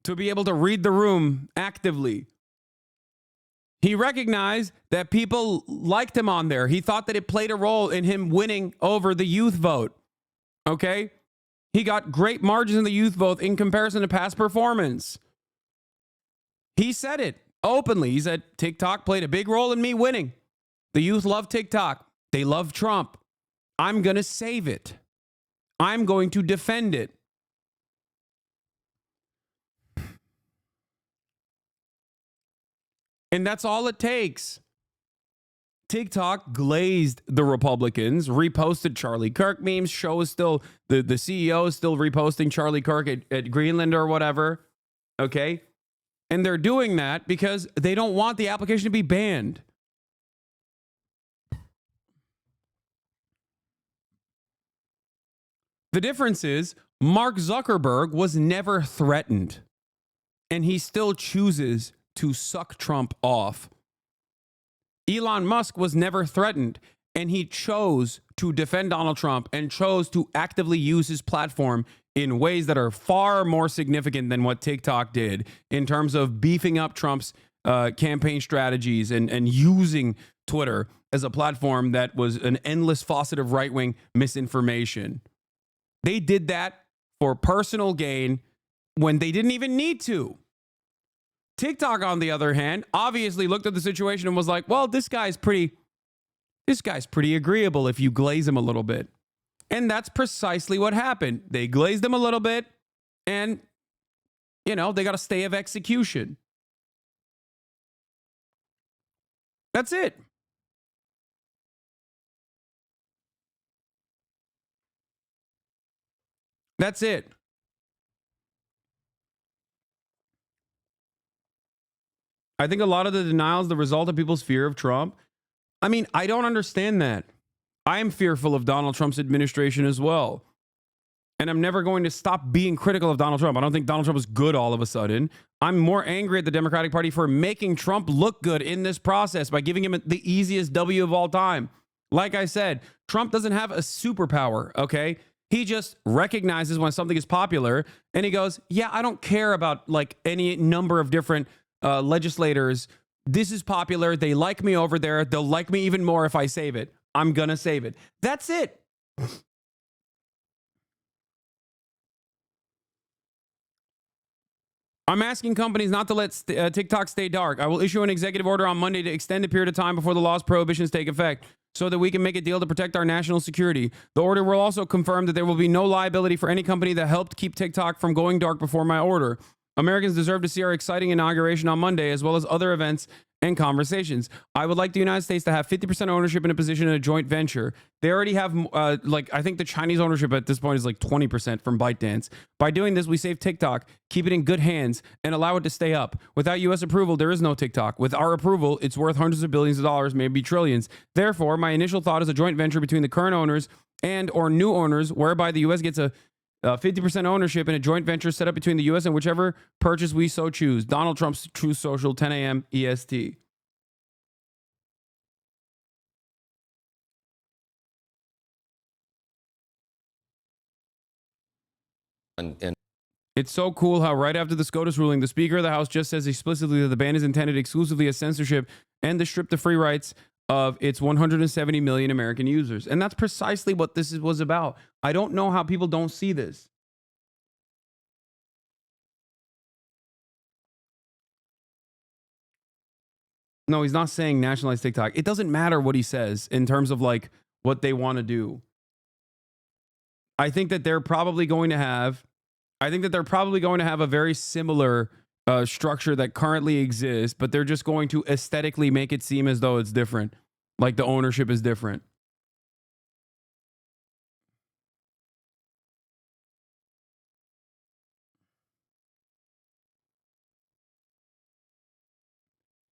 to be able to read the room actively. He recognized that people liked him on there. He thought that it played a role in him winning over the youth vote. Okay? He got great margins in the youth vote in comparison to past performance. He said it openly. He said, TikTok played a big role in me winning. The youth love TikTok. They love Trump. I'm going to save it. I'm going to defend it. And that's all it takes. TikTok glazed the Republicans, reposted Charlie Kirk memes. Show is still, the CEO is still reposting Charlie Kirk at Greenland or whatever. Okay? And they're doing that because they don't want the application to be banned. The difference is Mark Zuckerberg was never threatened, and he still chooses to suck Trump off. Elon Musk was never threatened, and he chose to defend Donald Trump and chose to actively use his platform in ways that are far more significant than what TikTok did in terms of beefing up Trump's campaign strategies and using Twitter as a platform that was an endless faucet of right-wing misinformation. They did that for personal gain when they didn't even need to. TikTok, on the other hand, obviously looked at the situation and was like, well, this guy's pretty agreeable if you glaze him a little bit. And that's precisely what happened. They glazed him a little bit, and, they got a stay of execution. That's it. That's it. I think a lot of the denial is the result of people's fear of Trump. I mean, I don't understand that. I am fearful of Donald Trump's administration as well. And I'm never going to stop being critical of Donald Trump. I don't think Donald Trump is good all of a sudden. I'm more angry at the Democratic Party for making Trump look good in this process by giving him the easiest W of all time. Like I said, Trump doesn't have a superpower, okay? He just recognizes when something is popular and he goes, yeah, I don't care about like any number of different legislators. This is popular. They like me over there. They'll like me even more if I save it. I'm going to save it. That's it. I'm asking companies not to let TikTok stay dark. I will issue an executive order on Monday to extend the period of time before the law's prohibitions take effect so that we can make a deal to protect our national security. The order will also confirm that there will be no liability for any company that helped keep TikTok from going dark before my order. Americans deserve to see our exciting inauguration on Monday, as well as other events and conversations. I would like the United States to have 50% ownership in a position in a joint venture. They already have, I think the Chinese ownership at this point is like 20% from ByteDance. By doing this, we save TikTok, keep it in good hands, and allow it to stay up. Without U.S. approval, there is no TikTok. With our approval, it's worth hundreds of billions of dollars, maybe trillions. Therefore, my initial thought is a joint venture between the current owners and or new owners, whereby the U.S. gets a 50% ownership in a joint venture set up between the U.S. and whichever purchase we so choose. Donald Trump's Truth Social, 10 a.m. EST. And It's so cool how right after the SCOTUS ruling, the Speaker of the House just says explicitly that the ban is intended exclusively as censorship and to strip the free rights of its 170 million American users. And that's precisely what this was about. I don't know how people don't see this. No, he's not saying nationalize TikTok. It doesn't matter what he says in terms of like what they want to do. I think that they're probably going to have a very similar structure that currently exists, but they're just going to aesthetically make it seem as though it's different. Like the ownership is different.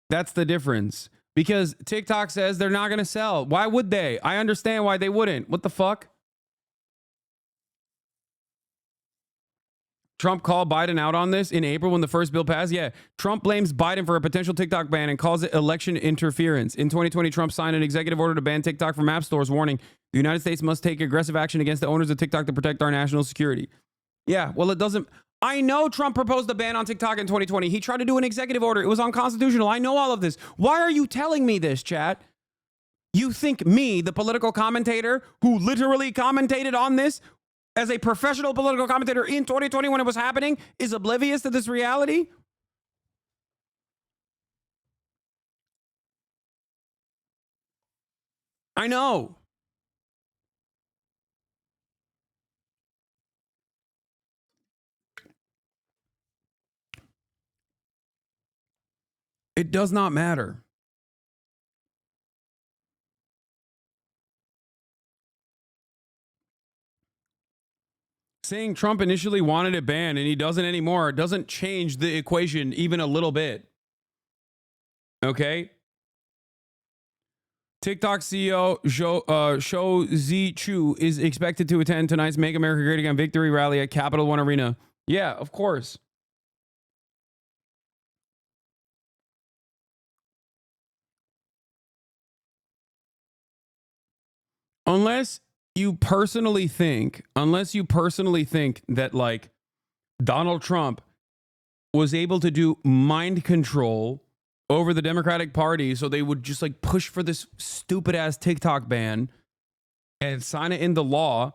That's the difference. Because TikTok says they're not going to sell. Why would they? I understand why they wouldn't. What the fuck? Trump called Biden out on this in April when the first bill passed. Yeah, Trump blames Biden for a potential TikTok ban and calls it election interference. In 2020, Trump signed an executive order to ban TikTok from app stores, warning the United States must take aggressive action against the owners of TikTok to protect our national security. Yeah, well, it doesn't. I know Trump proposed a ban on TikTok in 2020. He tried to do an executive order. It was unconstitutional. I know all of this. Why are you telling me this, chat? You think me, the political commentator who literally commentated on this as a professional political commentator in 2020 when it was happening, is oblivious to this reality? I know. It does not matter. Saying Trump initially wanted it banned and he doesn't anymore doesn't change the equation even a little bit. Okay? TikTok CEO Shou Zi Chu is expected to attend tonight's Make America Great Again victory rally at Capital One Arena. Yeah, of course. Unless you personally think that like Donald Trump was able to do mind control over the Democratic Party so they would just like push for this stupid ass TikTok ban and sign it into law,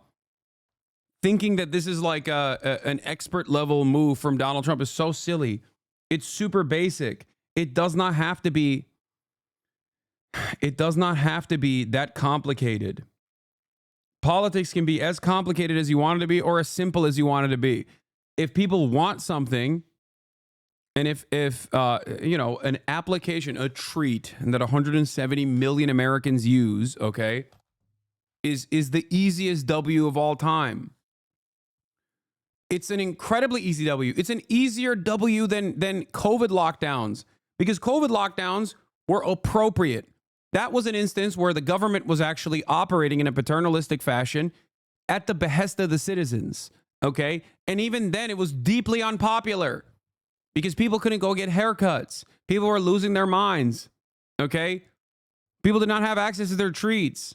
thinking that this is like an expert level move from Donald Trump is so silly. It's super basic. It does not have to be that complicated. Politics can be as complicated as you want it to be or as simple as you want it to be. If people want something, and if an application, a treat that 170 million Americans use, okay, is the easiest W of all time. It's an incredibly easy W. It's an easier W than COVID lockdowns, because COVID lockdowns were appropriate. That was an instance where the government was actually operating in a paternalistic fashion at the behest of the citizens, okay? And even then, it was deeply unpopular because people couldn't go get haircuts. People were losing their minds, okay? People did not have access to their treats.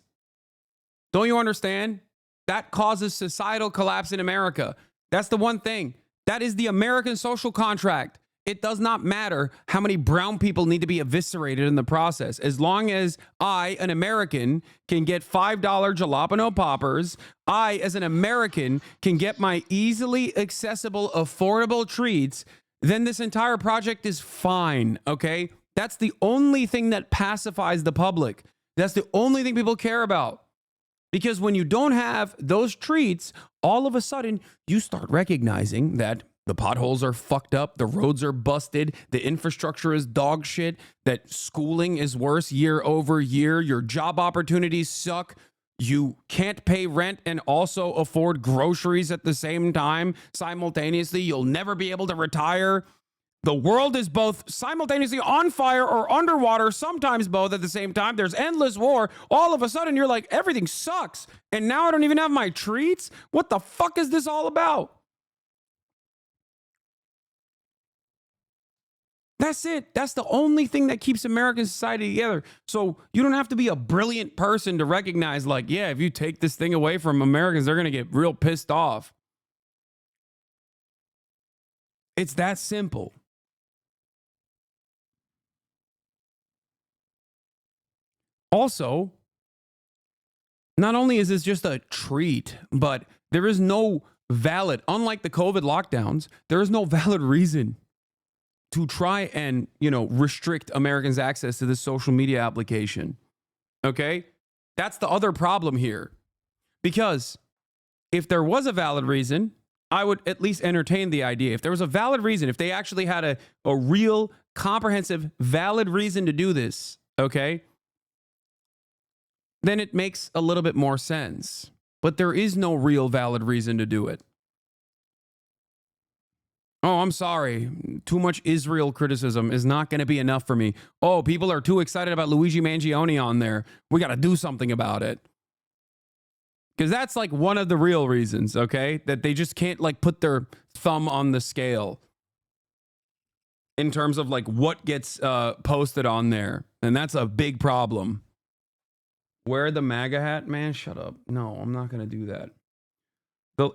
Don't you understand? That causes societal collapse in America. That's the one thing. That is the American social contract. It does not matter how many brown people need to be eviscerated in the process. As long as I, an American, can get $5 jalapeno poppers, I, as an American, can get my easily accessible, affordable treats, then this entire project is fine, okay? That's the only thing that pacifies the public. That's the only thing people care about. Because when you don't have those treats, all of a sudden, you start recognizing that the potholes are fucked up, the roads are busted, the infrastructure is dog shit, that schooling is worse year over year, your job opportunities suck, you can't pay rent and also afford groceries at the same time simultaneously, you'll never be able to retire. The world is both simultaneously on fire or underwater, sometimes both at the same time. There's endless war. All of a sudden, you're like, everything sucks. And now I don't even have my treats? What the fuck is this all about? That's it. That's the only thing that keeps American society together. So you don't have to be a brilliant person to recognize, like, yeah, if you take this thing away from Americans, they're going to get real pissed off. It's that simple. Also, not only is this just a treat, but there is no valid, unlike the COVID lockdowns, there is no valid reason to try and, restrict Americans' access to this social media application. Okay? That's the other problem here. Because if there was a valid reason, I would at least entertain the idea. If there was a valid reason, if they actually had a real, comprehensive, valid reason to do this, okay, then it makes a little bit more sense. But there is no real valid reason to do it. Oh, I'm sorry. Too much Israel criticism is not going to be enough for me. Oh, people are too excited about Luigi Mangione on there. We got to do something about it. Because that's like one of the real reasons, okay? That they just can't like put their thumb on the scale in terms of like what gets posted on there. And that's a big problem. Wear the MAGA hat, man. Shut up. No, I'm not going to do that.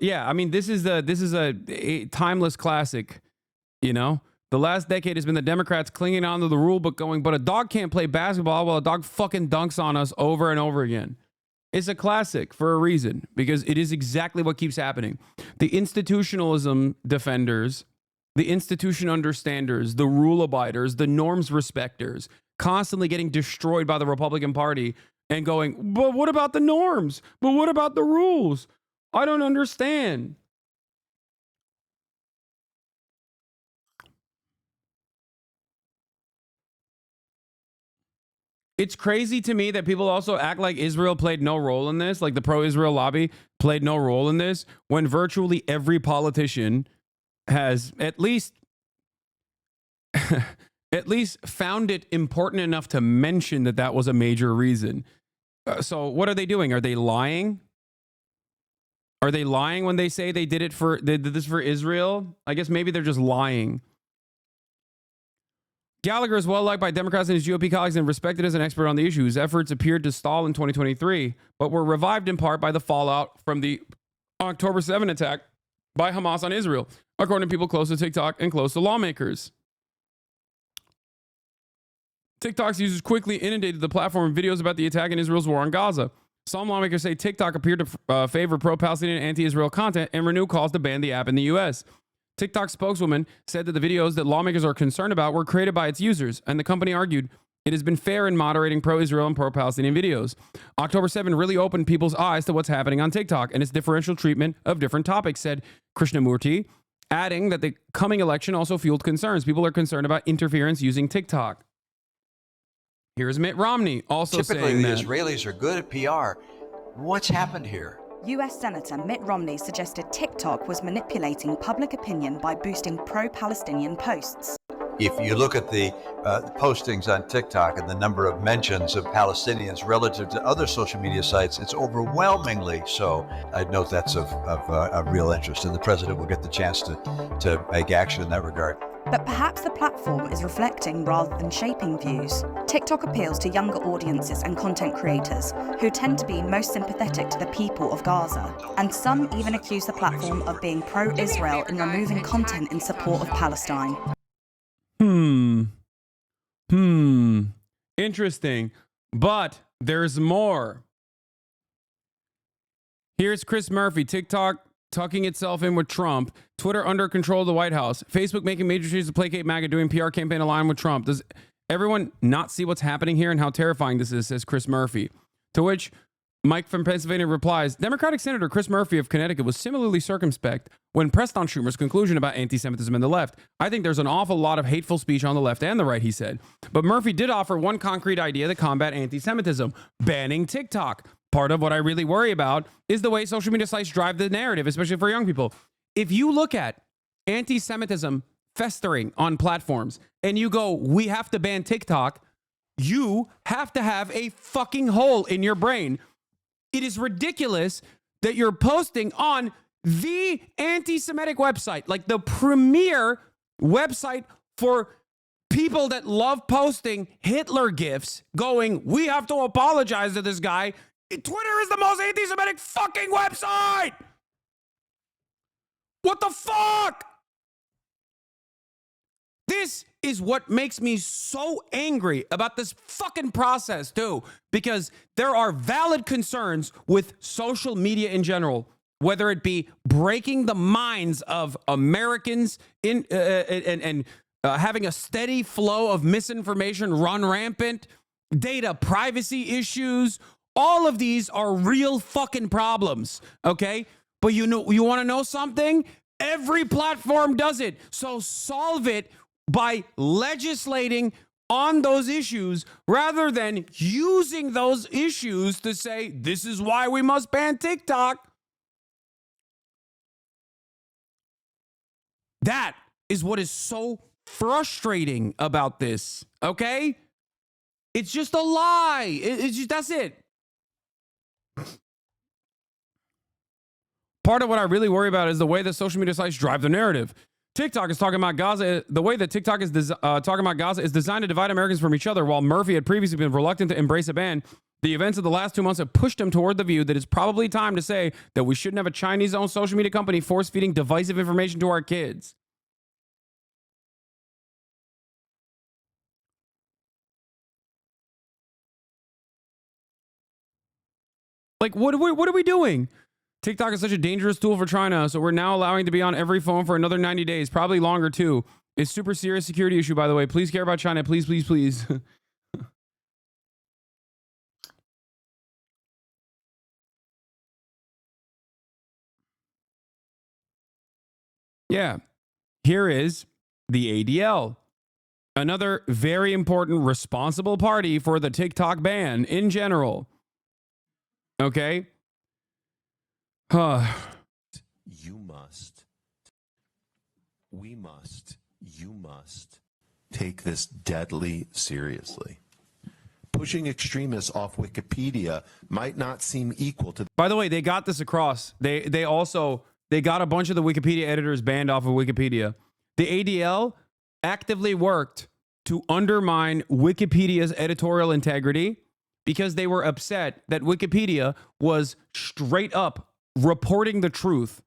Yeah, I mean, this is a timeless classic, The last decade has been the Democrats clinging onto the rule book going, but a dog can't play basketball while a dog fucking dunks on us over and over again. It's a classic for a reason, because it is exactly what keeps happening. The institutionalism defenders, the institution understanders, the rule abiders, the norms respecters, constantly getting destroyed by the Republican Party and going, but what about the norms? But what about the rules? I don't understand. It's crazy to me that people also act like Israel played no role in this, like the pro-Israel lobby played no role in this, when virtually every politician has at least found it important enough to mention that that was a major reason. So what are they doing? Are they lying? Are they lying when they say they did this for Israel? I guess maybe they're just lying. Gallagher is well liked by Democrats and his GOP colleagues and respected as an expert on the issue. His efforts appeared to stall in 2023, but were revived in part by the fallout from the October 7 attack by Hamas on Israel, according to people close to TikTok and close to lawmakers. TikTok's users quickly inundated the platform with videos about the attack in Israel's war on Gaza. Some lawmakers say TikTok appeared to favor pro-Palestinian and anti-Israel content and renew calls to ban the app in the U.S. TikTok spokeswoman said that the videos that lawmakers are concerned about were created by its users, and the company argued it has been fair in moderating pro-Israel and pro-Palestinian videos. October 7 really opened people's eyes to what's happening on TikTok and its differential treatment of different topics, said Krishnamurti, adding that the coming election also fueled concerns. People are concerned about interference using TikTok. Here's Mitt Romney also Typically, saying the that Israelis are good at PR. What's happened here? US Senator Mitt Romney suggested TikTok was manipulating public opinion by boosting pro-Palestinian posts. If you look at the postings on TikTok and the number of mentions of Palestinians relative to other social media sites, it's overwhelmingly so. I'd note that's of real interest, and the president will get the chance to make action in that regard. But perhaps the platform is reflecting rather than shaping views. TikTok appeals to younger audiences and content creators who tend to be most sympathetic to the people of Gaza. And some even accuse the platform of being pro-Israel in removing content in support of Palestine. Interesting. But there's more. Here's Chris Murphy. TikTok tucking itself in with Trump. Twitter under control of the White House. Facebook making major changes to placate MAGA, doing PR campaign aligned with Trump. Does everyone not see what's happening here and how terrifying this is, says Chris Murphy. To which Mike from Pennsylvania replies, Democratic Senator Chris Murphy of Connecticut was similarly circumspect when pressed on Schumer's conclusion about anti-Semitism in the left. I think there's an awful lot of hateful speech on the left and the right, he said. But Murphy did offer one concrete idea to combat anti-Semitism, banning TikTok. Part of what I really worry about is the way social media sites drive the narrative, especially for young people. If you look at anti-Semitism festering on platforms and you go, we have to ban TikTok, you have to have a fucking hole in your brain. It is ridiculous that you're posting on the anti-Semitic website, like the premier website for people that love posting Hitler gifs, going, we have to apologize to this guy. Twitter is the most anti-Semitic fucking website. What the fuck? This is what makes me so angry about this fucking process, too, because there are valid concerns with social media in general, whether it be breaking the minds of Americans in and having a steady flow of misinformation run rampant, data privacy issues. All of these are real fucking problems, okay? But you want to know something? Every platform does it. So solve it by legislating on those issues rather than using those issues to say, this is why we must ban TikTok. That is what is so frustrating about this, okay? It's just a lie. It's just, that's it. Part of what I really worry about is the way that social media sites drive the narrative. TikTok is talking about Gaza. The way that TikTok is talking about Gaza is designed to divide Americans from each other. While Murphy had previously been reluctant to embrace a ban, the events of the last 2 months have pushed him toward the view that it's probably time to say that we shouldn't have a Chinese-owned social media company force-feeding divisive information to our kids. Like, what are we doing? TikTok is such a dangerous tool for China, so we're now allowing it to be on every phone for another 90 days, probably longer too. It's super serious security issue, by the way. Please care about China. Please, please, please. Yeah. Here is the ADL. Another very important responsible party for the TikTok ban in general. Okay? You must, we must, you must take this deadly seriously. Pushing extremists off Wikipedia might not seem equal to... By the way, they got this across. They got a bunch of the Wikipedia editors banned off of Wikipedia. The ADL actively worked to undermine Wikipedia's editorial integrity because they were upset that Wikipedia was straight up reporting the truth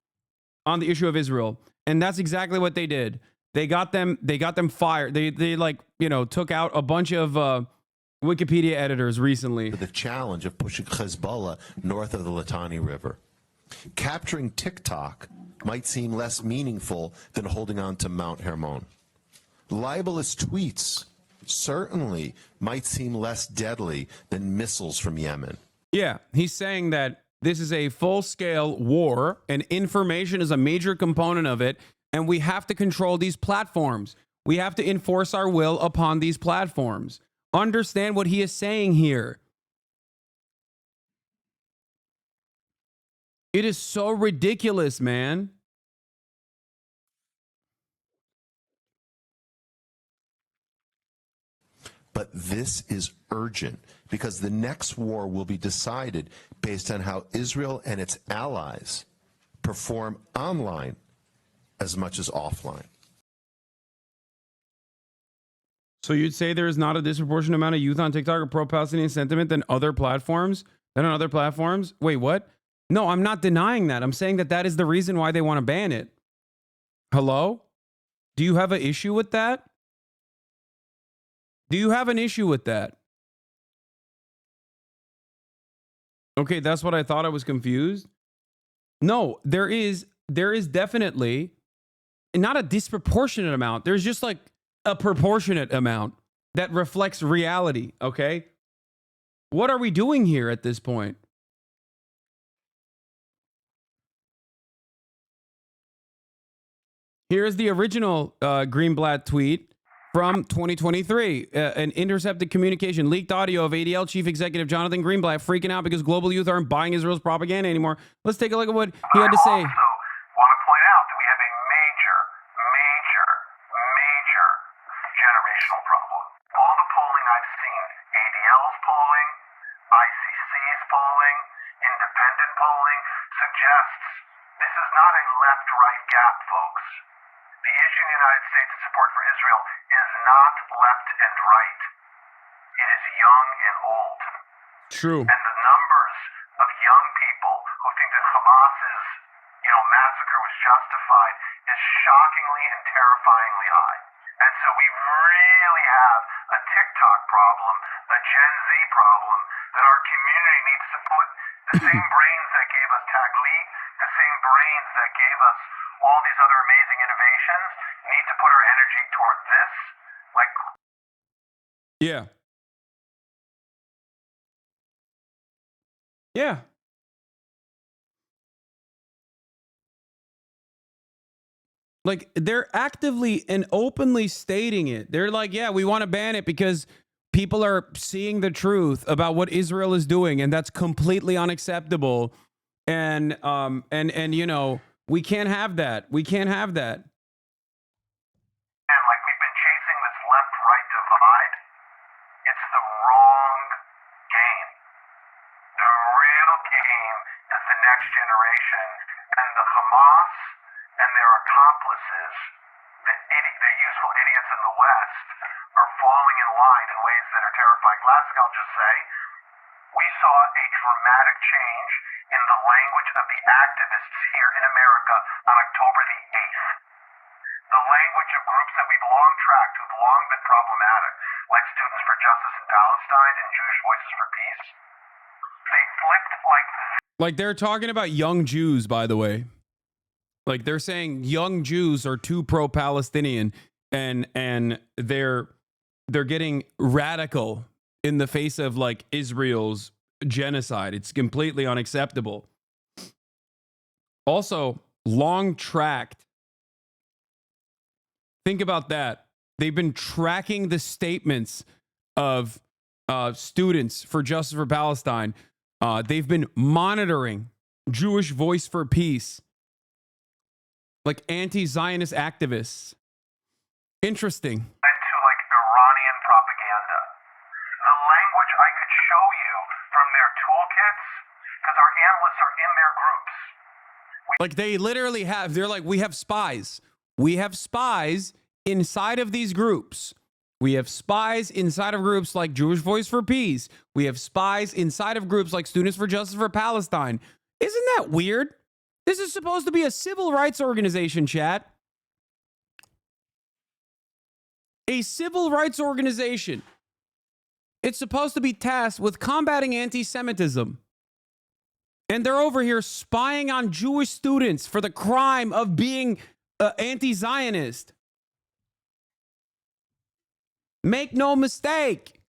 on the issue of Israel. And that's exactly what they did. They got them fired. They like, you know, took out a bunch of Wikipedia editors recently. The challenge of pushing Hezbollah north of the Litani River. Capturing TikTok might seem less meaningful than holding on to Mount Hermon. Libelous tweets certainly might seem less deadly than missiles from Yemen. Yeah, he's saying that this is a full-scale war and information is a major component of it, and we have to control these platforms. We have to enforce our will upon these platforms. Understand what he is saying here. It is so ridiculous, man. But this is urgent because the next war will be decided based on how Israel and its allies perform online as much as offline. So you'd say there is not a disproportionate amount of youth on TikTok or pro-Palestinian sentiment than other platforms? Than on other platforms? Wait, what? No, I'm not denying that. I'm saying that that is the reason why they want to ban it. Hello? Do you have an issue with that? Do you have an issue with that? Okay, that's what I thought. I was confused. No, there is definitely not a disproportionate amount. There's just like a proportionate amount that reflects reality, okay? What are we doing here at this point? Here's the original Greenblatt tweet from 2023. An intercepted communication, leaked audio of ADL Chief Executive Jonathan Greenblatt freaking out because global youth aren't buying Israel's propaganda anymore. Let's take a look at what he had to say. I also want to point out that we have a major generational problem. All the polling I've seen, ADL's polling, ICC's polling, independent polling, suggests this is not a left-right gap, folks. The issue in the United States of support for Israel is not left and right. It is young and old. True. And the numbers of young people who think that Hamas's, massacre was justified is shockingly and terrifyingly high. And so we really have a TikTok problem, a Gen Z problem, that our community needs to put the same brains that gave us Taglit, the same brains that gave us all these other amazing innovations, need to put our energy toward this. Yeah. Yeah. Like, they're actively and openly stating it. They're like, yeah, we want to ban it because people are seeing the truth about what Israel is doing, and that's completely unacceptable. And we can't have that. We can't have that. And we've been chasing this left-right divide. It's the wrong game. The real game is the next generation, and the Hamas and their accomplices, the useful idiots in the West, are falling in line in ways that are terrifying. Last thing I'll just say, we saw a dramatic change in the language of the activists here in America on October the 8th. The language of groups that we've long tracked, who've long been problematic, like Students for Justice in Palestine and Jewish Voices for Peace, they flipped Like, they're talking about young Jews, by the way. Like, they're saying young Jews are too pro-Palestinian, and they're getting radical in the face of like Israel's genocide. It's completely unacceptable. Also, long tracked. Think about that. They've been tracking the statements of students for Justice for Palestine. They've been monitoring Jewish Voice for Peace, like anti-Zionist activists. Interesting. To Iranian propaganda. The language I could show you from their toolkits, because our analysts are in their groups. Like, they literally have, they're like, we have spies. We have spies inside of these groups. We have spies inside of groups like Jewish Voice for Peace. We have spies inside of groups like Students for Justice for Palestine. Isn't that weird? This is supposed to be a civil rights organization, chat. a civil rights organization. It's supposed to be tasked with combating anti-Semitism. And they're over here spying on Jewish students for the crime of being anti-Zionist. Make no mistake.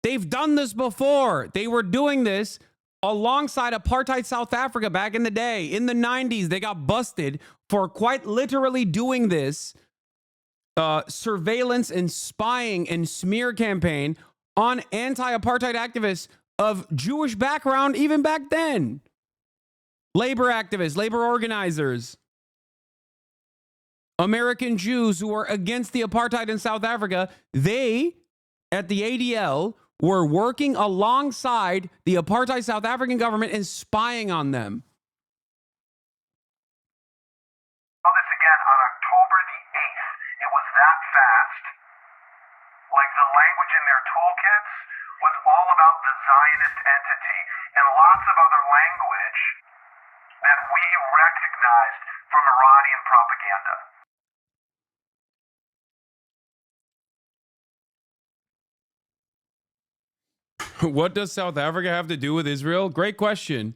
They've done this before. They were doing this alongside apartheid South Africa back in the day. In the 90s, they got busted for quite literally doing this surveillance and spying and smear campaign on anti-apartheid activists of Jewish background even back then. Labor activists, labor organizers, American Jews who were against the apartheid in South Africa, they, at the ADL, were working alongside the apartheid South African government and spying on them. Saw this again on October the 8th. It was that fast. Like the language in their toolkits was all about the Zionist entity and lots of other language that we recognized from Iranian propaganda. What does South Africa have to do with Israel? Great question.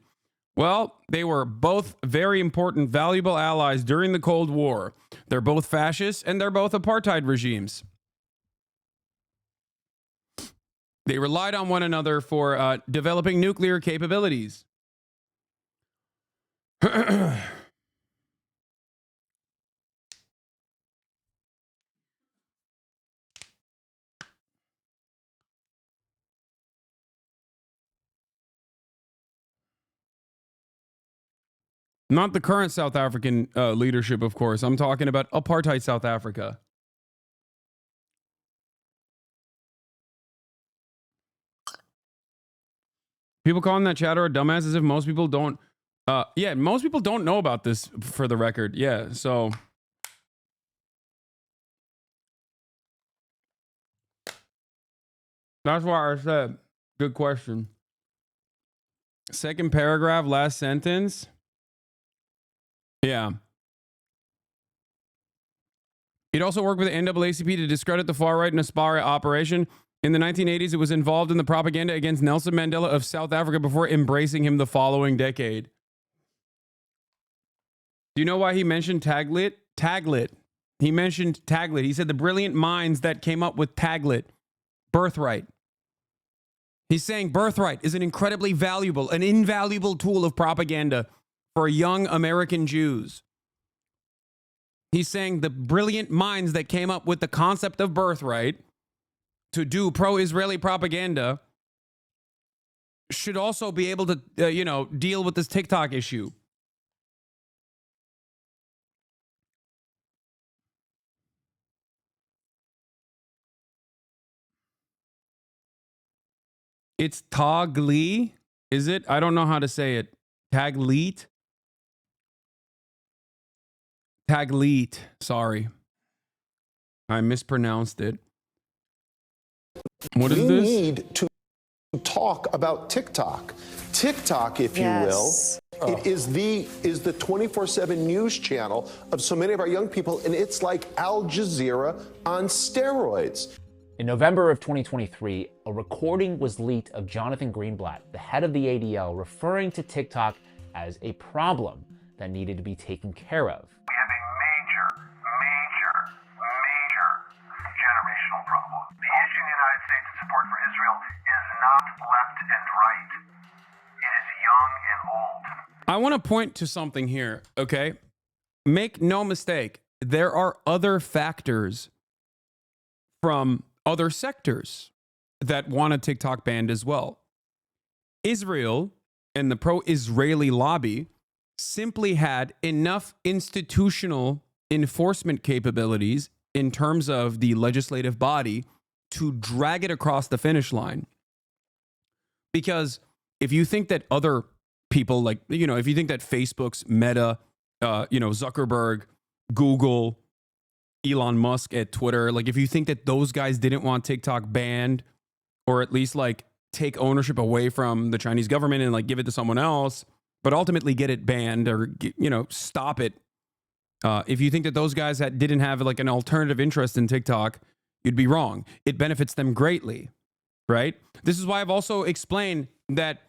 Well, they were both very important, valuable allies during the Cold War. They're both fascists and they're both apartheid regimes. They relied on one another for developing nuclear capabilities. Not the current South African leadership, of course. I'm talking about apartheid South Africa. People calling that chatter a dumbass as if most people don't. Yeah, most people don't know about this, for the record. Yeah, so. That's why I said, good question. Second paragraph, last sentence. Yeah. It also worked with the NAACP to discredit the far-right Naspara operation. In the 1980s, it was involved in the propaganda against Nelson Mandela of South Africa before embracing him the following decade. Do you know why he mentioned Taglit? Taglit. He mentioned Taglit. He said the brilliant minds that came up with Taglit. Birthright. He's saying birthright is an incredibly valuable, an invaluable tool of propaganda for young American Jews. He's saying the brilliant minds that came up with the concept of birthright to do pro-Israeli propaganda should also be able to, deal with this TikTok issue. It's Tagli, is it? I don't know how to say it. Taglit? Taglit, sorry. I mispronounced it. What is we this? need to talk about TikTok. TikTok, if you will, it is the 24/7 news channel of so many of our young people, and it's like Al Jazeera on steroids. In November of 2023, a recording was leaked of Jonathan Greenblatt, the head of the ADL, referring to TikTok as a problem that needed to be taken care of. We have a major generational problem. The issue in the United States in support for Israel is not left and right. It is young and old. I want to point to something here, okay? Make no mistake, there are other factors from other sectors that want a TikTok banned as well. Israel and the pro-Israeli lobby simply had enough institutional enforcement capabilities in terms of the legislative body to drag it across the finish line. Because if you think that other people, like, if you think that Facebook's Meta, Zuckerberg, Google, Elon Musk at Twitter, like if you think that those guys didn't want TikTok banned, or at least like take ownership away from the Chinese government and like give it to someone else, but ultimately get it banned or, stop it If you think that those guys that didn't have like an alternative interest in TikTok, you'd be wrong. It benefits them greatly, right? This is why I've also explained that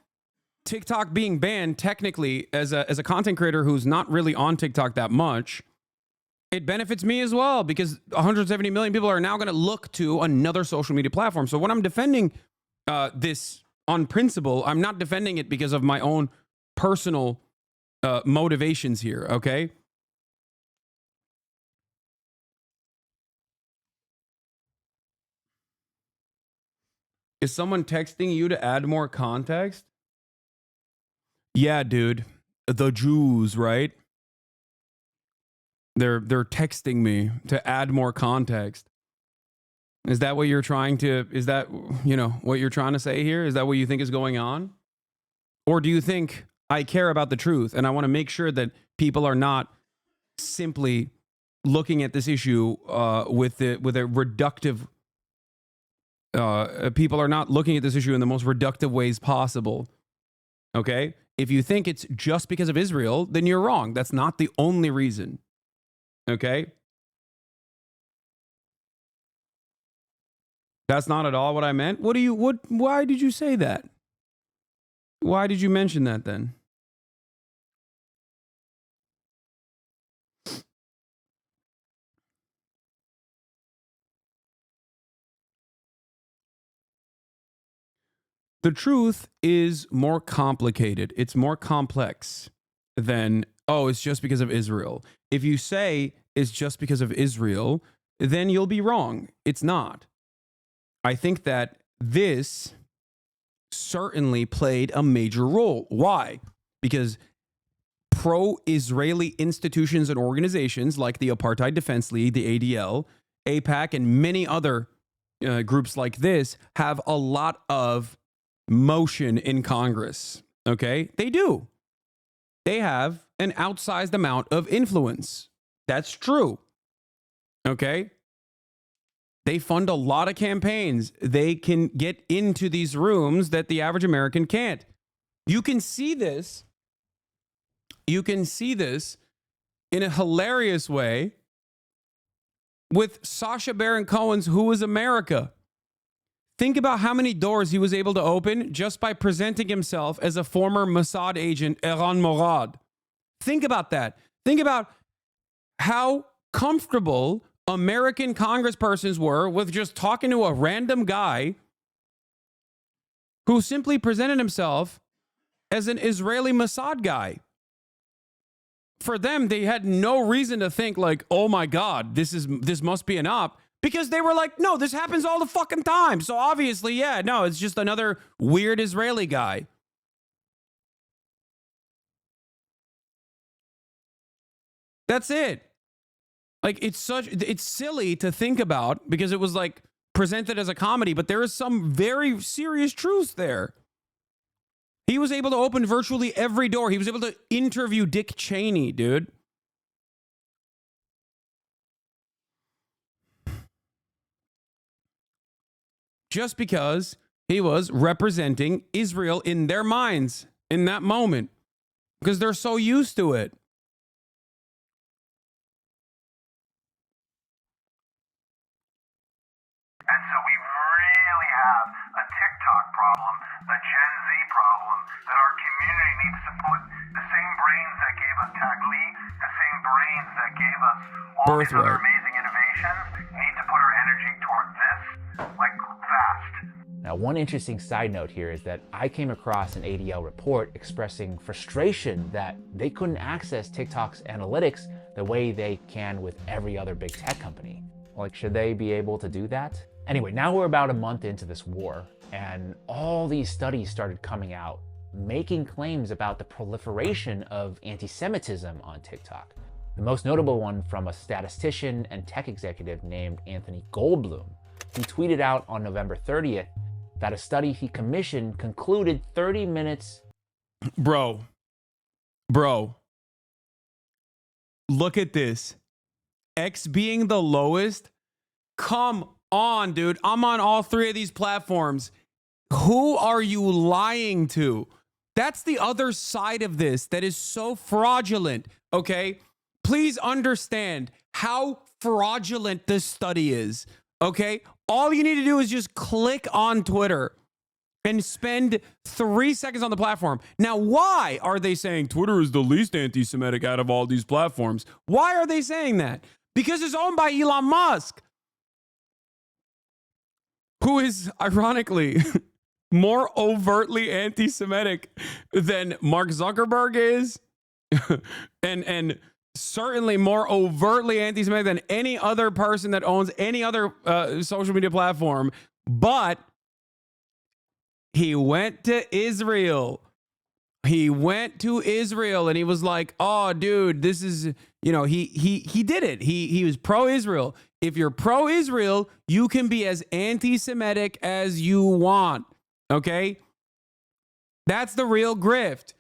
TikTok being banned, technically, as a content creator who's not really on TikTok that much, it benefits me as well, because 170 million people are now going to look to another social media platform. So when I'm defending this on principle, I'm not defending it because of my own personal motivations here, okay? Is someone texting you to add more context? Yeah, dude. The Jews, right? They're texting me to add more context. Is that what you're trying to, is that, what you're trying to say here? Is that what you think is going on? Or do you think I care about the truth and I want to make sure that people are not simply looking at this issue with a reductive, people are not looking at this issue in the most reductive ways possible. Okay? If you think it's just because of Israel, then you're wrong. That's not the only reason. Okay? That's not at all what I meant. Why did you say that? Why did you mention that then? The truth is more complicated. It's more complex than, oh, it's just because of Israel. If you say it's just because of Israel, then you'll be wrong. It's not. I think that this certainly played a major role. Why? Because pro-Israeli institutions and organizations like the Apartheid Defense League, the ADL, AIPAC, and many other groups like this have a lot of motion in Congress. Okay? They do. They have an outsized amount of influence. That's true. Okay? They fund a lot of campaigns. They can get into these rooms that the average American can't. You can see this. You can see this in a hilarious way with Sacha Baron Cohen's Who is America? Think about how many doors he was able to open just by presenting himself as a former Mossad agent, Eran Morad. Think about that. Think about how comfortable American congresspersons were with just talking to a random guy who simply presented himself as an Israeli Mossad guy. For them, they had no reason to think like, oh my God, this must be an op. Because they were like, no, this happens all the fucking time. So obviously, yeah, no, it's just another weird Israeli guy. That's it. Like, it's silly to think about because it was like presented as a comedy, but there is some very serious truth there. He was able to open virtually every door. He was able to interview Dick Cheney, dude. Just because he was representing Israel in their minds in that moment. Because they're so used to it. And so we really have a TikTok problem, a Gen Z problem, that our community needs to put the same brains that gave us Tag Lee, the same brains that gave us all these other amazing innovations, need to put our energy toward this, like, fast. Now, one interesting side note here is that I came across an ADL report expressing frustration that they couldn't access TikTok's analytics the way they can with every other big tech company. Like, should they be able to do that? Anyway, now we're about a month into this war, and all these studies started coming out, making claims about the proliferation of anti-Semitism on TikTok. The most notable one from a statistician and tech executive named Anthony Goldblum. He tweeted out on November 30th that a study he commissioned concluded 30 minutes... Bro, look at this. X being the lowest? Come on, dude. I'm on all three of these platforms. Who are you lying to? That's the other side of this that is so fraudulent, okay? please understand how fraudulent this study is. Okay? All you need to do is just click on Twitter and spend 3 seconds on the platform. Now, why are they saying Twitter is the least anti-Semitic out of all these platforms? Why are they saying that? Because it's owned by Elon Musk, who is, ironically, more overtly anti-Semitic than Mark Zuckerberg is, and certainly more overtly anti-Semitic than any other person that owns any other social media platform. But he went to Israel. He went to Israel and he was like, "Oh, dude, this is, you know, he did it. He was pro-Israel. If you're pro-Israel, you can be as anti-Semitic as you want." Okay? That's the real grift.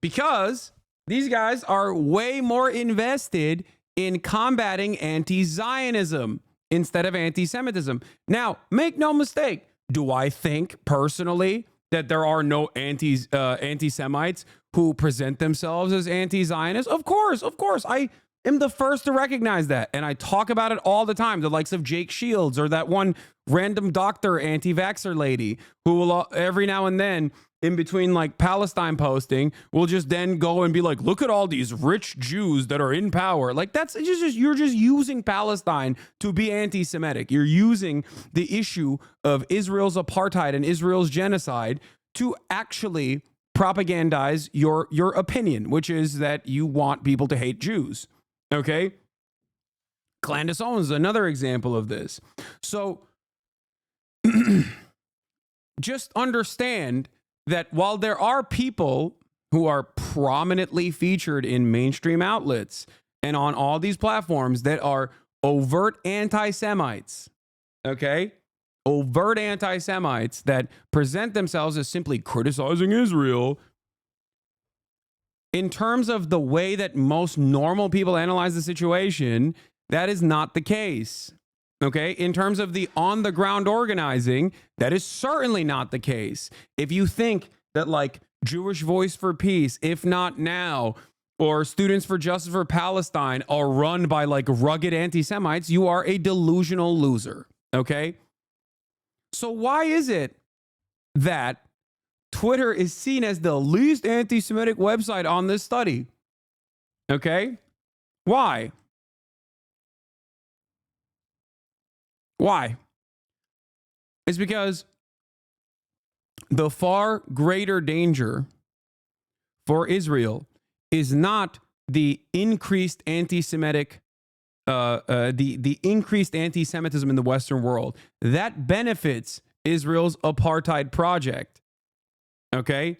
Because these guys are way more invested in combating anti-Zionism instead of anti-Semitism. Now, make no mistake. Do I think personally that there are no anti-Semites who present themselves as anti-Zionists? Of course. I am the first to recognize that. And I talk about it all the time. The likes of Jake Shields or that one random doctor anti-vaxxer lady who will every now and then in between like Palestine posting will just then go and be like, look at all these rich Jews that are in power. Like that's just you're just using Palestine to be anti-Semitic. You're using the issue of Israel's apartheid and Israel's genocide to actually propagandize your opinion, which is that you want people to hate Jews. Okay? Candace Owens is another example of this. So just understand that while there are people who are prominently featured in mainstream outlets and on all these platforms that are overt anti-Semites, okay? Overt anti-Semites that present themselves as simply criticizing Israel, in terms of the way that most normal people analyze the situation, that is not the case. Okay, in terms of the on-the-ground organizing, that is certainly not the case. If you think that like Jewish Voice for Peace, If Not Now, or Students for Justice for Palestine are run by like rugged anti-Semites, you are a delusional loser. Okay? So why is it that Twitter is seen as the least anti-Semitic website on this study? Okay? Why? Why? It's because the far greater danger for Israel is not the increased anti-Semitic, the increased anti-Semitism in the Western world. That benefits Israel's apartheid project. Okay?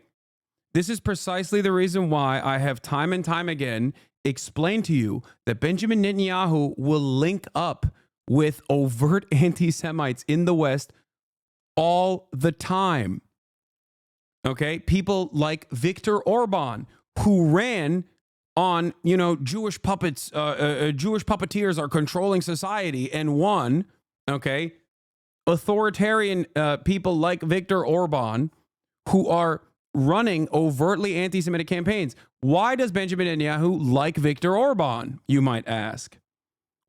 This is precisely the reason why I have time and time again explained to you that Benjamin Netanyahu will link up with overt anti-Semites in the West all the time. Okay? People like Viktor Orban, who ran on, you know, Jewish puppets, Jewish puppeteers are controlling society and won. Okay? Authoritarian people like Viktor Orban, who are running overtly anti-Semitic campaigns. Why does Benjamin Netanyahu like Viktor Orban, you might ask?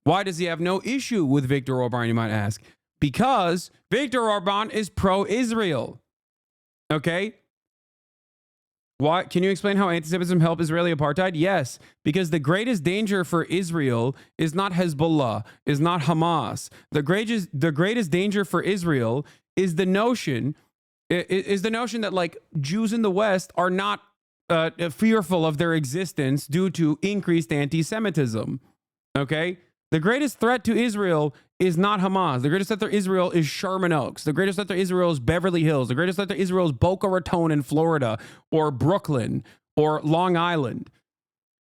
Why does he have no issue with Viktor Orban, you might ask? Because Viktor Orban is pro-Israel. Okay? Why? Can you explain how anti-Semitism helped Israeli apartheid? Yes, because the greatest danger for Israel is not Hezbollah, is not Hamas. The greatest danger for Israel is the notion that like Jews in the West are not fearful of their existence due to increased anti-Semitism. Okay? The greatest threat to Israel is not Hamas. The greatest threat to Israel is Sherman Oaks. The greatest threat to Israel is Beverly Hills. The greatest threat to Israel is Boca Raton in Florida or Brooklyn or Long Island.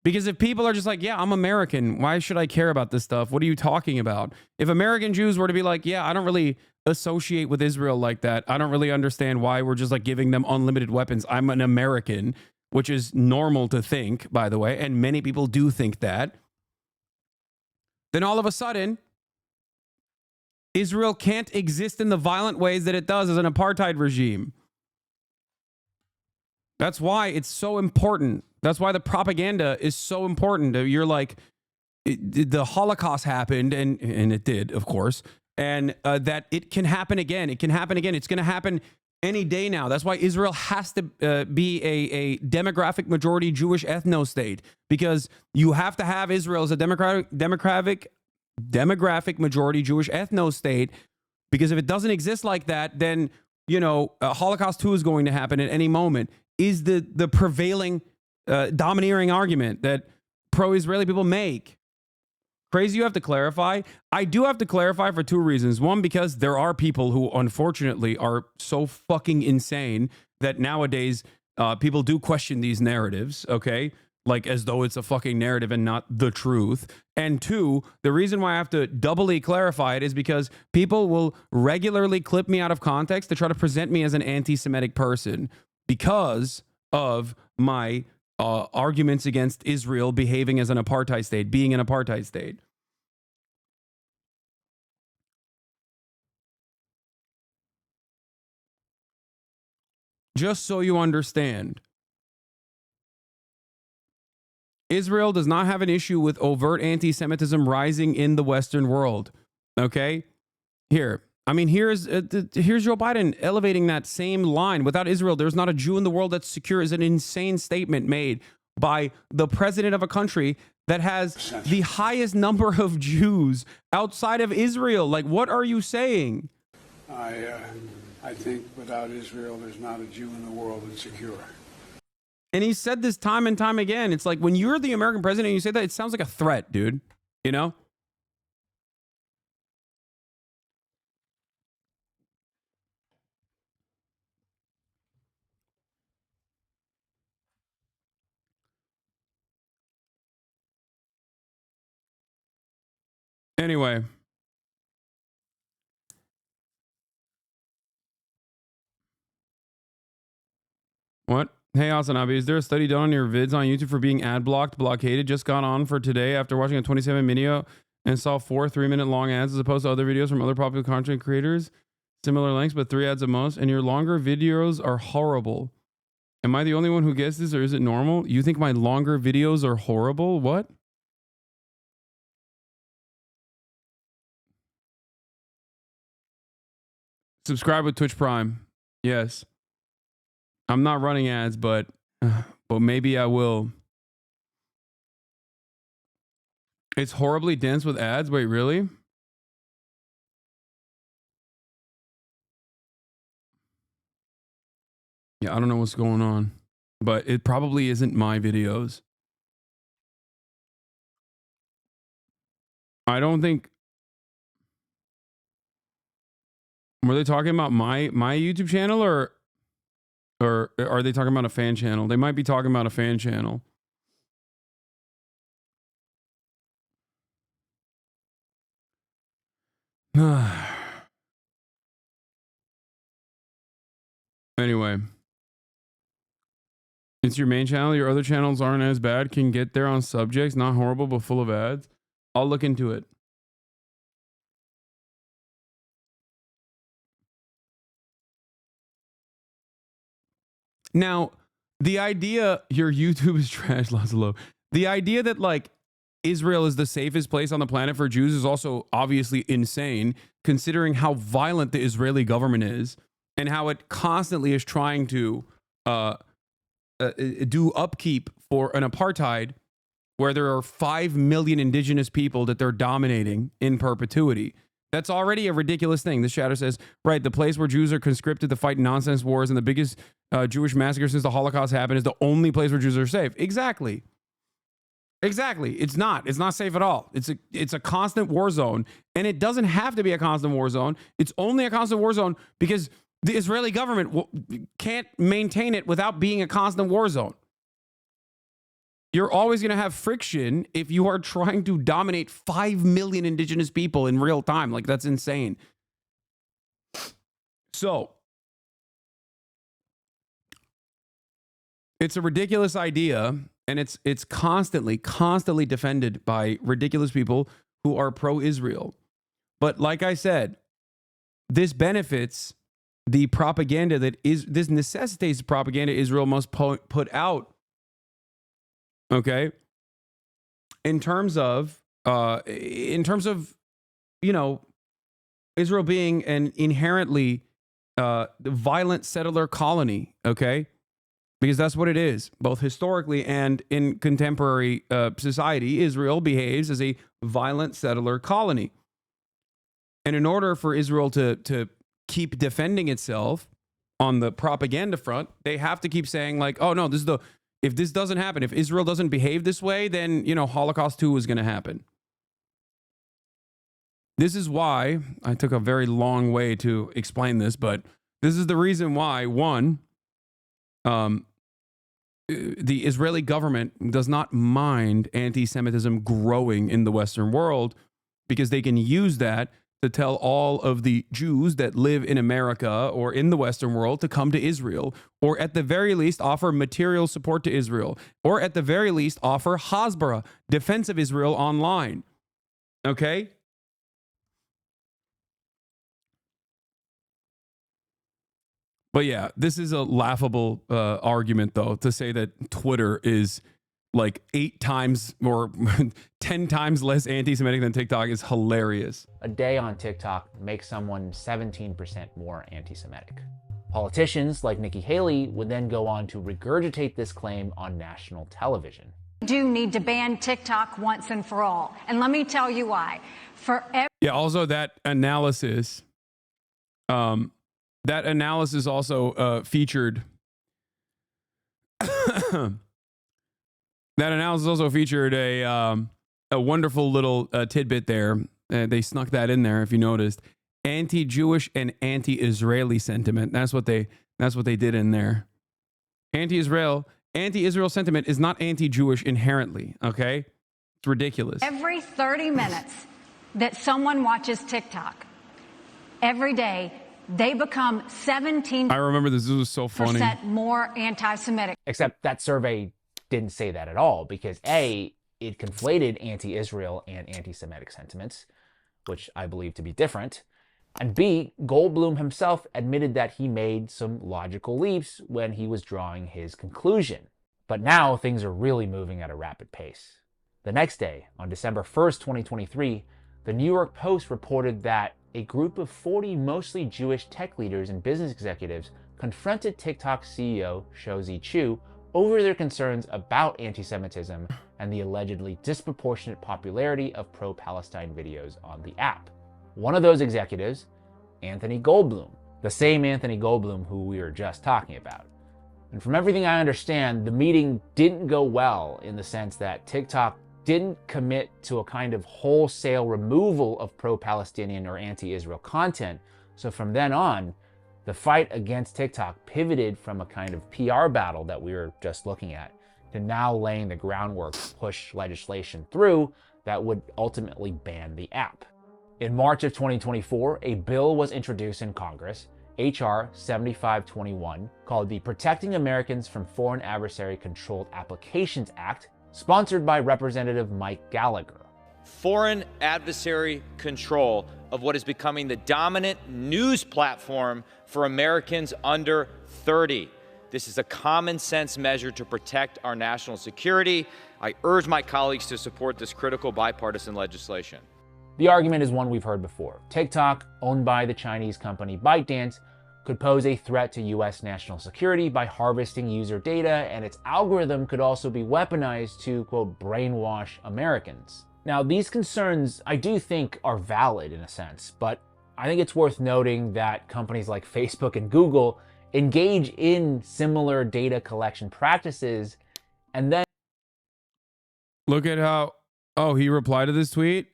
Because if people are just like, yeah, I'm American, why should I care about this stuff? What are you talking about? If American Jews were to be like, yeah, I don't really associate with Israel like that. I don't really understand why we're just like giving them unlimited weapons. I'm an American, which is normal to think, by the way, and many people do think that. Then all of a sudden, Israel can't exist in the violent ways that it does as an apartheid regime. That's why it's so important. That's why the propaganda is so important. You're like, the Holocaust happened, and it did, of course, and that it can happen again. It can happen again. It's going to happen any day now. That's why Israel has to be a demographic majority Jewish ethno state, because you have to have Israel as a demographic majority Jewish ethno state, because if it doesn't exist like that, then, you know, Holocaust 2 is going to happen at any moment, is the prevailing domineering argument that pro-Israeli people make. Crazy you have to clarify? I do have to clarify for two reasons. One, because there are people who unfortunately are so fucking insane that nowadays people do question these narratives, okay? Like as though it's a fucking narrative and not the truth. And two, the reason why I have to doubly clarify it is because people will regularly clip me out of context to try to present me as an anti-Semitic person because of my arguments against Israel behaving as an apartheid state, being an apartheid state. Just so you understand, Israel does not have an issue with overt anti-Semitism rising in the Western world. Okay? Here. I mean, here's Joe Biden elevating that same line. Without Israel, there's not a Jew in the world that's secure, is an insane statement made by the president of a country that has the highest number of Jews outside of Israel. Like, what are you saying? I think without Israel, there's not a Jew in the world that's secure. And he said this time and time again. It's like when you're the American president and you say that, it sounds like a threat, dude. You know? Anyway. What? Hey, HasanAbi, is there a study done on your vids on YouTube for being ad blockaded? Just got on for today after watching a 27 video and saw 4 3-minute long ads as opposed to other videos from other popular content creators. Similar lengths, but 3 ads at most. And your longer videos are horrible. Am I the only one who gets this, or is it normal? You think my longer videos are horrible? What? Subscribe with Twitch Prime. Yes. I'm not running ads, but maybe I will. It's horribly dense with ads. Wait, really? Yeah, I don't know what's going on, but it probably isn't my videos. I don't think. Were they talking about my YouTube channel, or are they talking about a fan channel? They might be talking about a fan channel. Anyway. It's your main channel. Your other channels aren't as bad. Can get there on subjects. Not horrible, but full of ads. I'll look into it. Now, the idea, your YouTube is trash, Lazlo. The idea that like Israel is the safest place on the planet for Jews is also obviously insane, considering how violent the Israeli government is and how it constantly is trying to do upkeep for an apartheid where there are 5 million indigenous people that they're dominating in perpetuity. That's already a ridiculous thing. The shadow says, right, the place where Jews are conscripted to fight nonsense wars and the biggest Jewish massacre since the Holocaust happened is the only place where Jews are safe. Exactly. Exactly. It's not safe at all. It's a constant war zone, and it doesn't have to be a constant war zone. It's only a constant war zone because the Israeli government can't maintain it without being a constant war zone. You're always going to have friction if you are trying to dominate 5 million indigenous people in real time. Like, that's insane. So, it's a ridiculous idea, and it's constantly defended by ridiculous people who are pro-Israel. But like I said, this benefits the propaganda this necessitates propaganda Israel must put out. Okay? In terms of in terms of, you know, Israel being an inherently violent settler colony, okay? Because that's what it is, both historically and in contemporary society. Israel behaves as a violent settler colony. And in order for Israel to keep defending itself on the propaganda front, they have to keep saying like, oh no, if this doesn't happen, if Israel doesn't behave this way, then, you know, Holocaust 2 is going to happen. This is why I took a very long way to explain this, but this is the reason why, one, the Israeli government does not mind anti-Semitism growing in the Western world, because they can use that to tell all of the Jews that live in America or in the Western world to come to Israel, or at the very least offer material support to Israel, or at the very least offer Hasbara, defense of Israel, online. Okay? But yeah, this is a laughable argument, though, to say that Twitter is like 8 times or 10 times less anti-Semitic than TikTok is hilarious. A day on TikTok makes someone 17% more anti-Semitic. Politicians like Nikki Haley would then go on to regurgitate this claim on national television. We do need to ban TikTok once and for all. And let me tell you why. Yeah, also that analysis, also featured that analysis also featured a wonderful little tidbit there. They snuck that in there, if you noticed. Anti-Jewish and anti-Israeli sentiment. That's what they did in there. Anti-Israel sentiment is not anti-Jewish inherently, okay? It's ridiculous. Every 30 minutes that someone watches TikTok, every day, they become 17% I remember this was so funny. more anti-Semitic. Except that survey didn't say that at all, because A, it conflated anti-Israel and anti-Semitic sentiments, which I believe to be different. And B, Goldblum himself admitted that he made some logical leaps when he was drawing his conclusion. But now things are really moving at a rapid pace. The next day, on December 1st, 2023, the New York Post reported that a group of 40 mostly Jewish tech leaders and business executives confronted TikTok CEO Shouzi Chu over their concerns about anti-Semitism and the allegedly disproportionate popularity of pro-Palestine videos on the app. One of those executives, Anthony Goldblum, the same Anthony Goldblum who we were just talking about. And from everything I understand, the meeting didn't go well, in the sense that TikTok didn't commit to a kind of wholesale removal of pro-Palestinian or anti-Israel content. So from then on, the fight against TikTok pivoted from a kind of PR battle that we were just looking at to now laying the groundwork to push legislation through that would ultimately ban the app. In March of 2024, a bill was introduced in Congress, H.R. 7521, called the Protecting Americans from Foreign Adversary Controlled Applications Act, sponsored by Representative Mike Gallagher. Foreign adversary control of what is becoming the dominant news platform for Americans under 30. This is a common sense measure to protect our national security. I urge my colleagues to support this critical bipartisan legislation. The argument is one we've heard before. TikTok, owned by the Chinese company ByteDance, could pose a threat to US national security by harvesting user data, and its algorithm could also be weaponized to, quote, brainwash Americans. Now, these concerns I do think are valid in a sense, but I think it's worth noting that companies like Facebook and Google engage in similar data collection practices, and then... Look at how... Oh, he replied to this tweet?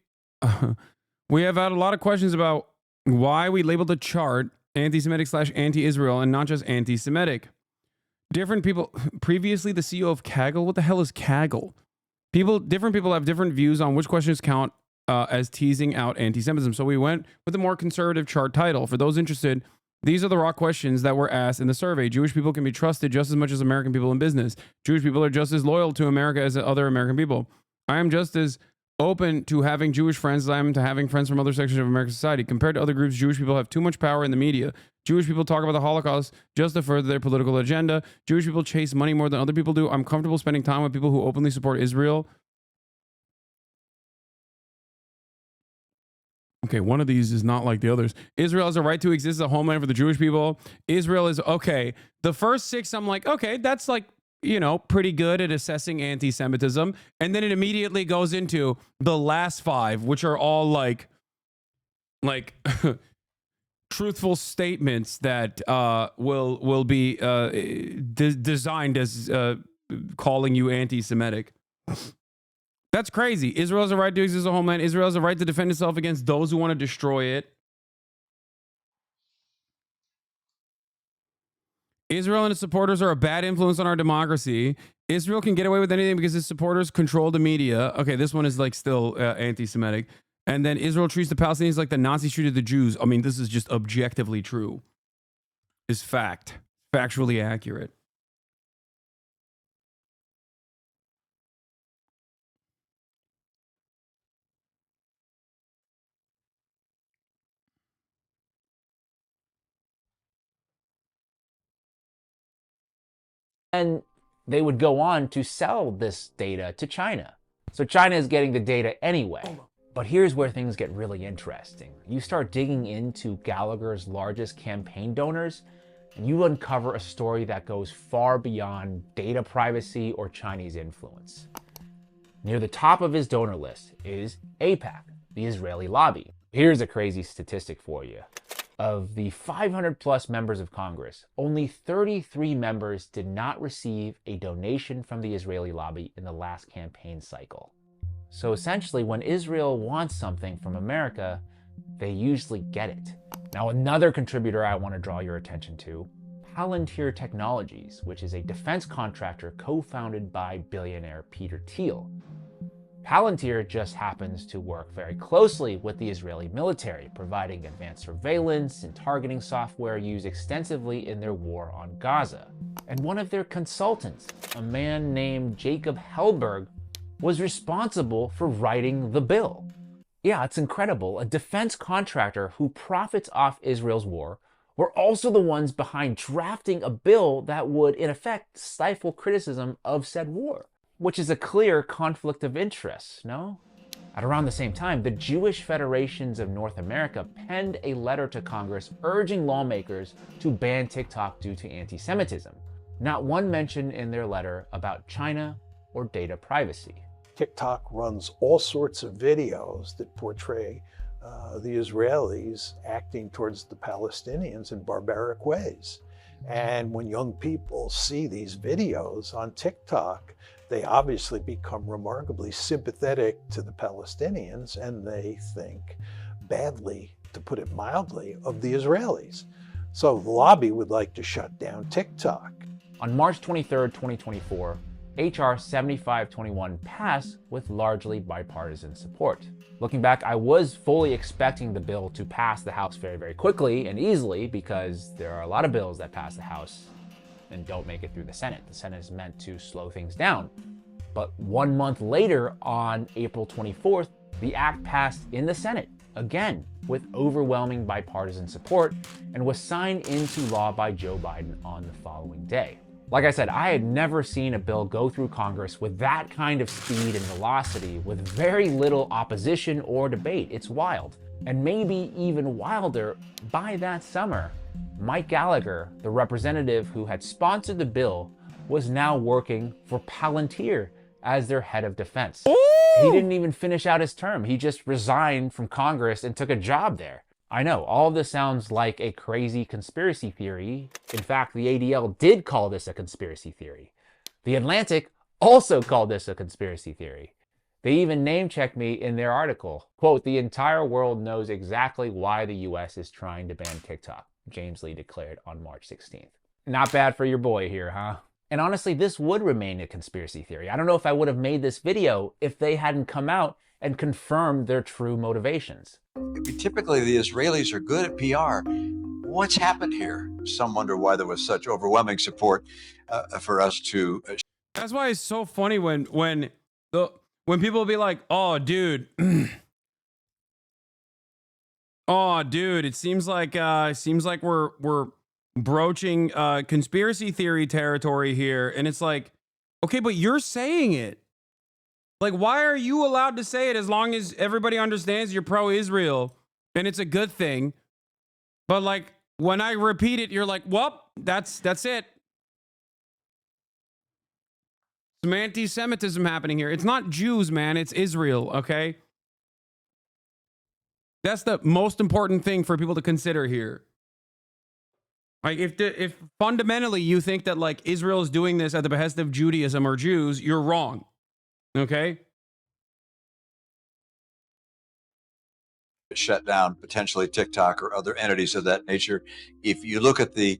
We have had a lot of questions about why we labeled the chart anti-Semitic / anti-Israel and not just anti-Semitic. Different people... Previously, the CEO of Kaggle... What the hell is Kaggle? Different people have different views on which questions count as teasing out anti-Semitism. So we went with a more conservative chart title. For those interested, these are the raw questions that were asked in the survey. Jewish people can be trusted just as much as American people in business. Jewish people are just as loyal to America as other American people. I am just as open to having Jewish friends as I am to having friends from other sections of American society. Compared to other groups, Jewish people have too much power in the media. Jewish people talk about the Holocaust just to further their political agenda. Jewish people chase money more than other people do. I'm comfortable spending time with people who openly support Israel. Okay, one of these is not like the others. Israel has a right to exist as a homeland for the Jewish people. Israel is, okay. The first 6, I'm like, okay, that's like, you know, pretty good at assessing anti-Semitism. And then it immediately goes into the last 5, which are all like truthful statements that will be designed as calling you anti-Semitic. That's crazy. Israel has a right to exist as a homeland. Israel has a right to defend itself against those who want to destroy it. Israel and its supporters are a bad influence on our democracy. Israel can get away with anything because its supporters control the media. Okay, this one is like still anti-Semitic. And then Israel treats the Palestinians like the Nazis treated the Jews. I mean, this is just objectively true. Is fact. Factually accurate. And they would go on to sell this data to China. So China is getting the data anyway. But here's where things get really interesting. You start digging into Gallagher's largest campaign donors, and you uncover a story that goes far beyond data privacy or Chinese influence. Near the top of his donor list is AIPAC, the Israeli lobby. Here's a crazy statistic for you. Of the 500 plus members of Congress, only 33 members did not receive a donation from the Israeli lobby in the last campaign cycle. So essentially, when Israel wants something from America, they usually get it. Now, another contributor I want to draw your attention to, Palantir Technologies, which is a defense contractor co-founded by billionaire Peter Thiel. Palantir just happens to work very closely with the Israeli military, providing advanced surveillance and targeting software used extensively in their war on Gaza. And one of their consultants, a man named Jacob Hellberg, was responsible for writing the bill. Yeah, it's incredible. A defense contractor who profits off Israel's war were also the ones behind drafting a bill that would, in effect, stifle criticism of said war. Which is a clear conflict of interest, no? At around the same time, the Jewish Federations of North America penned a letter to Congress urging lawmakers to ban TikTok due to anti-Semitism. Not one mention in their letter about China or data privacy. TikTok runs all sorts of videos that portray the Israelis acting towards the Palestinians in barbaric ways. And when young people see these videos on TikTok, they obviously become remarkably sympathetic to the Palestinians, and they think badly, to put it mildly, of the Israelis. So the lobby would like to shut down TikTok. On March 23, 2024, HR 7521 passed with largely bipartisan support. Looking back, I was fully expecting the bill to pass the House very, very quickly and easily, because there are a lot of bills that pass the House and don't make it through the Senate. The Senate is meant to slow things down. But 1 month later, on April 24th, the act passed in the Senate, again, with overwhelming bipartisan support, and was signed into law by Joe Biden on the following day. Like I said, I had never seen a bill go through Congress with that kind of speed and velocity, with very little opposition or debate. It's wild. And maybe even wilder, by that summer, Mike Gallagher, the representative who had sponsored the bill, was now working for Palantir as their head of defense. Ooh! He didn't even finish out his term. He just resigned from Congress and took a job there. I know, all of this sounds like a crazy conspiracy theory. In fact, the ADL did call this a conspiracy theory. The Atlantic also called this a conspiracy theory. They even name-checked me in their article. Quote, "The entire world knows exactly why the US is trying to ban TikTok," James Lee declared on March 16th. Not bad for your boy here, huh? And honestly, this would remain a conspiracy theory. I don't know if I would have made this video if they hadn't come out and confirmed their true motivations. Typically, the Israelis are good at PR. What's happened here? Some wonder why there was such overwhelming support for us to. That's why it's so funny when people will be like, "Oh, dude, oh, dude, it seems like we're broaching conspiracy theory territory here," and it's like, okay, but you're saying it. Like, why are you allowed to say it as long as everybody understands you're pro-Israel? and it's a good thing. But like when I repeat it, you're like, well, that's it. Some anti-Semitism happening here. It's not Jews, man. It's Israel, okay? That's the most important thing for people to consider here. Like if fundamentally you think that like Israel is doing this at the behest of Judaism or Jews, you're wrong. Okay? Shut down potentially TikTok or other entities of that nature. If you look at the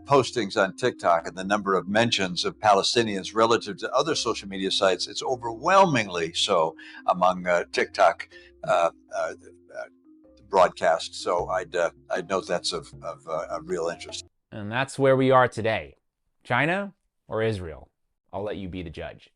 postings on TikTok and the number of mentions of Palestinians relative to other social media sites, it's overwhelmingly so among TikTok broadcasts. So I'd note that's of real interest. And that's where we are today. China or Israel? I'll let you be the judge.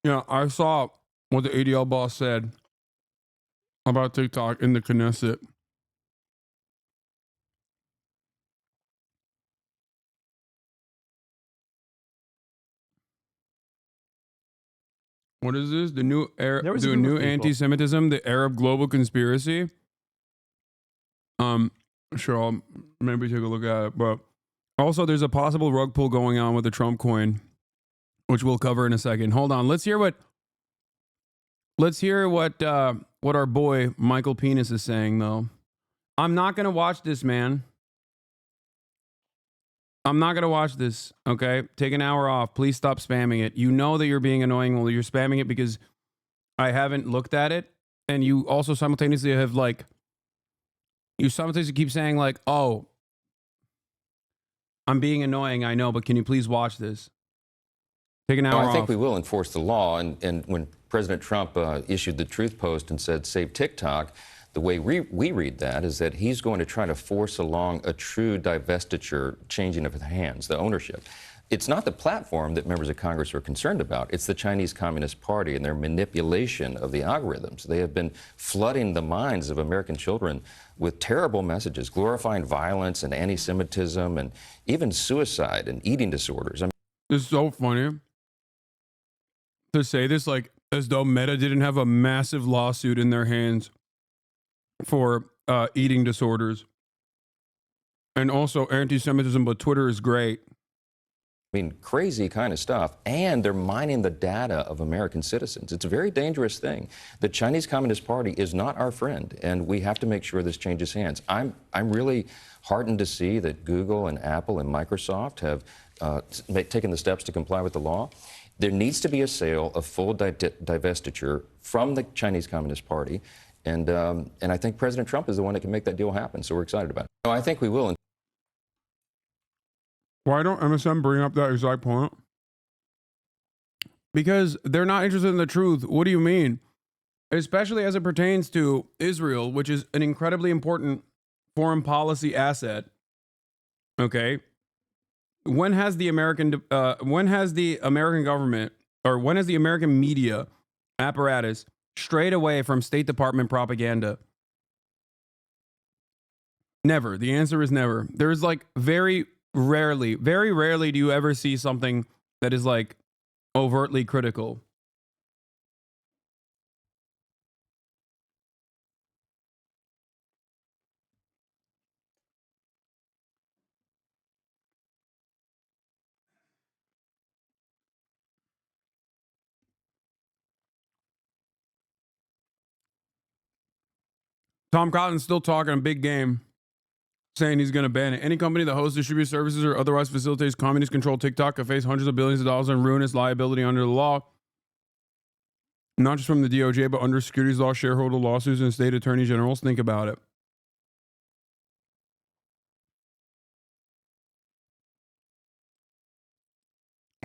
Yeah, I saw what the ADL boss said about TikTok in the Knesset. What is this? The new anti-Semitism, the Arab global conspiracy. Sure, I'll maybe take a look at it. But also, there's a possible rug pull going on with the Trump coin, which we'll cover in a second. Hold on, let's hear what our boy Michael Penis is saying, though. I'm not gonna watch this, man. I'm not going to watch this, okay? Take an hour off. Please stop spamming it. You know that you're being annoying. Well, you're spamming it because I haven't looked at it. And you also simultaneously have, like, you simultaneously keep saying, like, oh, I'm being annoying, I know, but can you please watch this? Take an hour off. I think we will enforce the law. And when President Trump issued the Truth Post and said, save TikTok, the way we read that is that he's going to try to force along a true divestiture, changing of the hands, the ownership. It's not the platform that members of Congress are concerned about. It's the Chinese Communist Party and their manipulation of the algorithms. They have been flooding the minds of American children with terrible messages, glorifying violence and anti-Semitism and even suicide and eating disorders. I mean, it's so funny to say this, like, as though Meta didn't have a massive lawsuit in their hands for eating disorders and also anti-Semitism, but Twitter is great. I mean, crazy kind of stuff, and they're mining the data of American citizens. It's a very dangerous thing. The Chinese Communist Party is not our friend, and we have to make sure this changes hands. I'm really heartened to see that Google and Apple and Microsoft have taken the steps to comply with the law. There needs to be a sale of full divestiture from the Chinese Communist Party. And I think President Trump is the one that can make that deal happen, so we're excited about it. No, I think we will. Why don't MSM bring up that exact point? Because they're not interested in the truth. What do you mean? Especially as it pertains to Israel, which is an incredibly important foreign policy asset. Okay? When has the American government, or when has the American media apparatus strayed away from State Department propaganda? Never. The answer is never. There's like very rarely do you ever see something that is like overtly critical. Tom Cotton's still talking a big game, saying he's going to ban it. Any company that hosts, distributes services, or otherwise facilitates communist-controlled TikTok can face hundreds of billions of dollars in ruinous liability under the law. Not just from the DOJ, but under securities law, shareholder lawsuits, and state attorney generals. Think about it.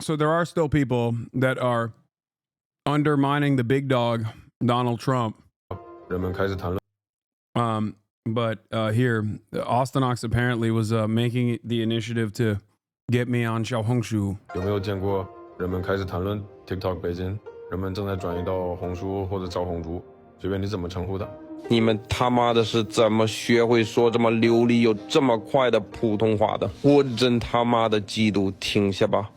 So there are still people that are undermining the big dog, Donald Trump. But here, Austin Ox apparently was making the initiative to get me on Xiaohongshu. 有没有见过人们开始谈论 TikTok 北京？人们正在转移到红书或者赵红珠，随便你怎么称呼它。你们他妈的是怎么学会说这么流利又这么快的普通话的？我真他妈的嫉妒！停下吧。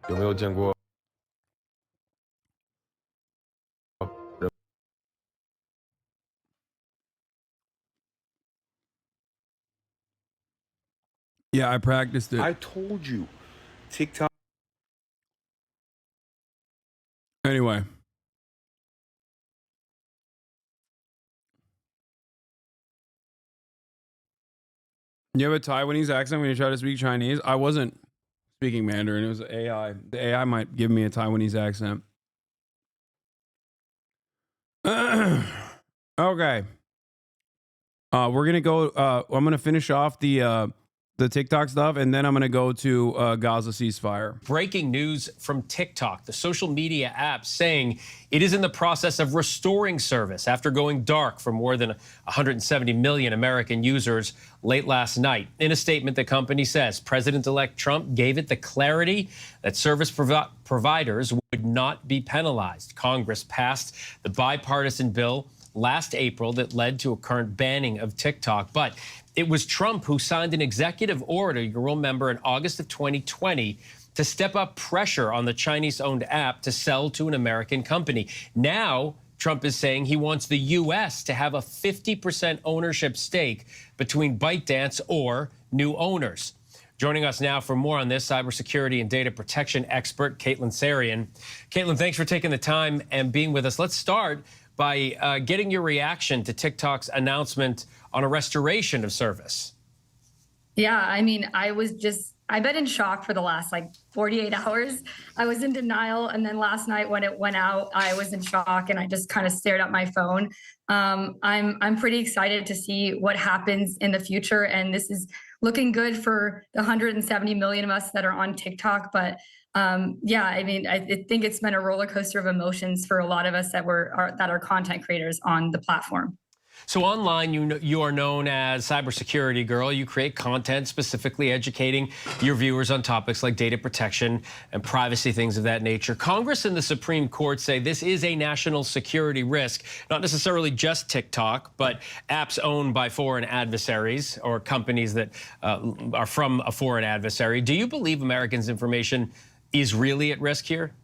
有没有见过？ Yeah, I practiced it. I told you, TikTok. Anyway. You have a Taiwanese accent when you try to speak Chinese? I wasn't speaking Mandarin. It was AI. The AI might give me a Taiwanese accent. Okay. We're going to go. I'm going to finish off the TikTok stuff, and then I'm going to go to Gaza ceasefire. Breaking news from TikTok, the social media app, saying it is in the process of restoring service after going dark for more than 170 million American users late last night. In a statement, the company says President-elect Trump gave it the clarity that service providers would not be penalized. Congress passed the bipartisan bill last April that led to a current banning of TikTok. But it was Trump who signed an executive order, you'll remember, in August of 2020 to step up pressure on the Chinese-owned app to sell to an American company. Now, Trump is saying he wants the U.S. to have a 50% ownership stake between ByteDance or new owners. Joining us now for more on this, cybersecurity and data protection expert Caitlin Sarian. Caitlin, thanks for taking the time and being with us. Let's start by getting your reaction to TikTok's announcement on a restoration of service. Yeah, I mean, I've been in shock for the last 48 hours. I was in denial. And then last night when it went out, I was in shock and I just kind of stared at my phone. I'm pretty excited to see what happens in the future. And this is looking good for the 170 million of us that are on TikTok. But yeah, I mean, I think it's been a roller coaster of emotions for a lot of us that are content creators on the platform. So online, you are known as Cybersecurity Girl. You create content specifically educating your viewers on topics like data protection and privacy, things of that nature. Congress and the Supreme Court say this is a national security risk, not necessarily just TikTok, but apps owned by foreign adversaries or companies that are from a foreign adversary. Do you believe Americans' information is really at risk here?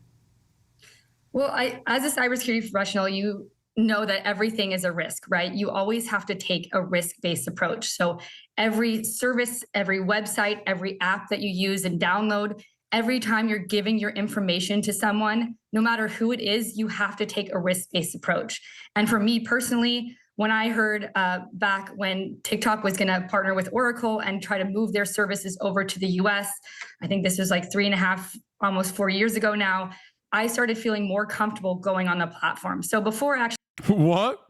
Well, as a cybersecurity professional, you know that everything is a risk, right? You always have to take a risk-based approach. So every service, every website, every app that you use and download, every time you're giving your information to someone, no matter who it is, you have to take a risk-based approach. And for me personally, when I heard back when TikTok was going to partner with Oracle and try to move their services over to the US, I think this was 3.5, almost 4 years ago now, I started feeling more comfortable going on the platform. So before actually... What?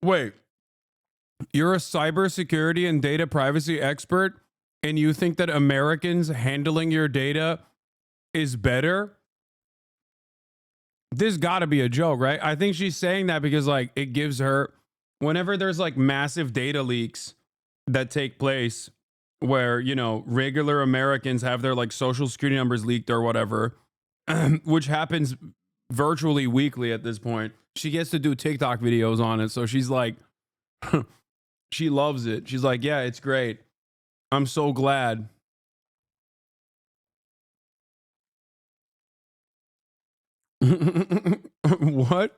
Wait, you're a cybersecurity and data privacy expert, and you think that Americans handling your data is better? This got to be a joke, right? I think she's saying that because it gives her, whenever there's massive data leaks that take place where, regular Americans have their social security numbers leaked or whatever, which happens virtually weekly at this point. She gets to do TikTok videos on it. So she's like, she loves it. She's like, yeah, it's great. I'm so glad. What?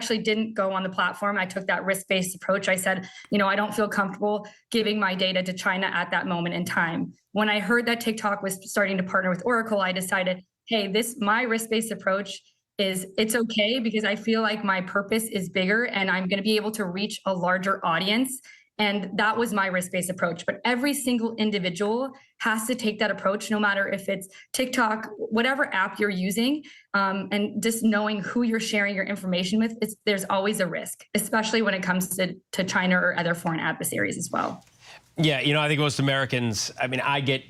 Actually didn't go on the platform. I took that risk-based approach. I said, I don't feel comfortable giving my data to China at that moment in time. When I heard that TikTok was starting to partner with Oracle, I decided, hey, my risk-based approach it's okay because I feel like my purpose is bigger and I'm going to be able to reach a larger audience. And that was my risk-based approach. But every single individual has to take that approach, no matter if it's TikTok, whatever app you're using, and just knowing who you're sharing your information with, there's always a risk, especially when it comes to China or other foreign adversaries as well. Yeah, you know, I think most Americans, I mean, I get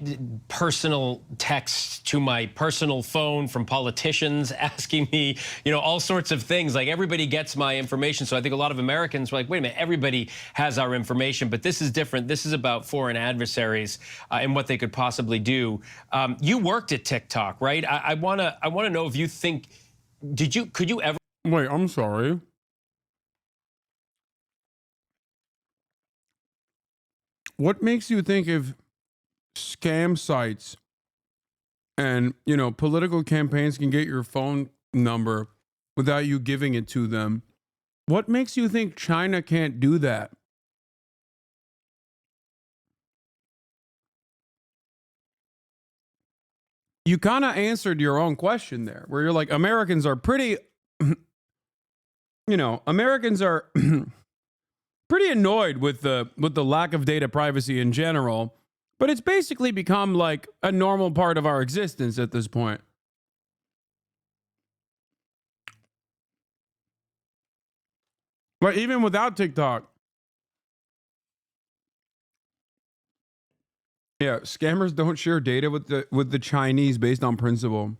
personal texts to my personal phone from politicians asking me, you know, all sorts of things. Like, everybody gets my information. So I think a lot of Americans are like, wait a minute, everybody has our information. But this is different. This is about foreign adversaries and what they could possibly do. You worked at TikTok, right? I want to know if you think, could you ever? Wait, I'm sorry. What makes you think if scam sites and, you know, political campaigns can get your phone number without you giving it to them? What makes you think China can't do that? You kind of answered your own question there, where you're like, Americans are pretty, you know, Americans are pretty annoyed with the lack of data privacy in general, but it's basically become like a normal part of our existence at this point. But even without TikTok, yeah, scammers don't share data with the Chinese based on principle.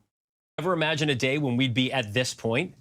Ever imagine a day when we'd be at this point?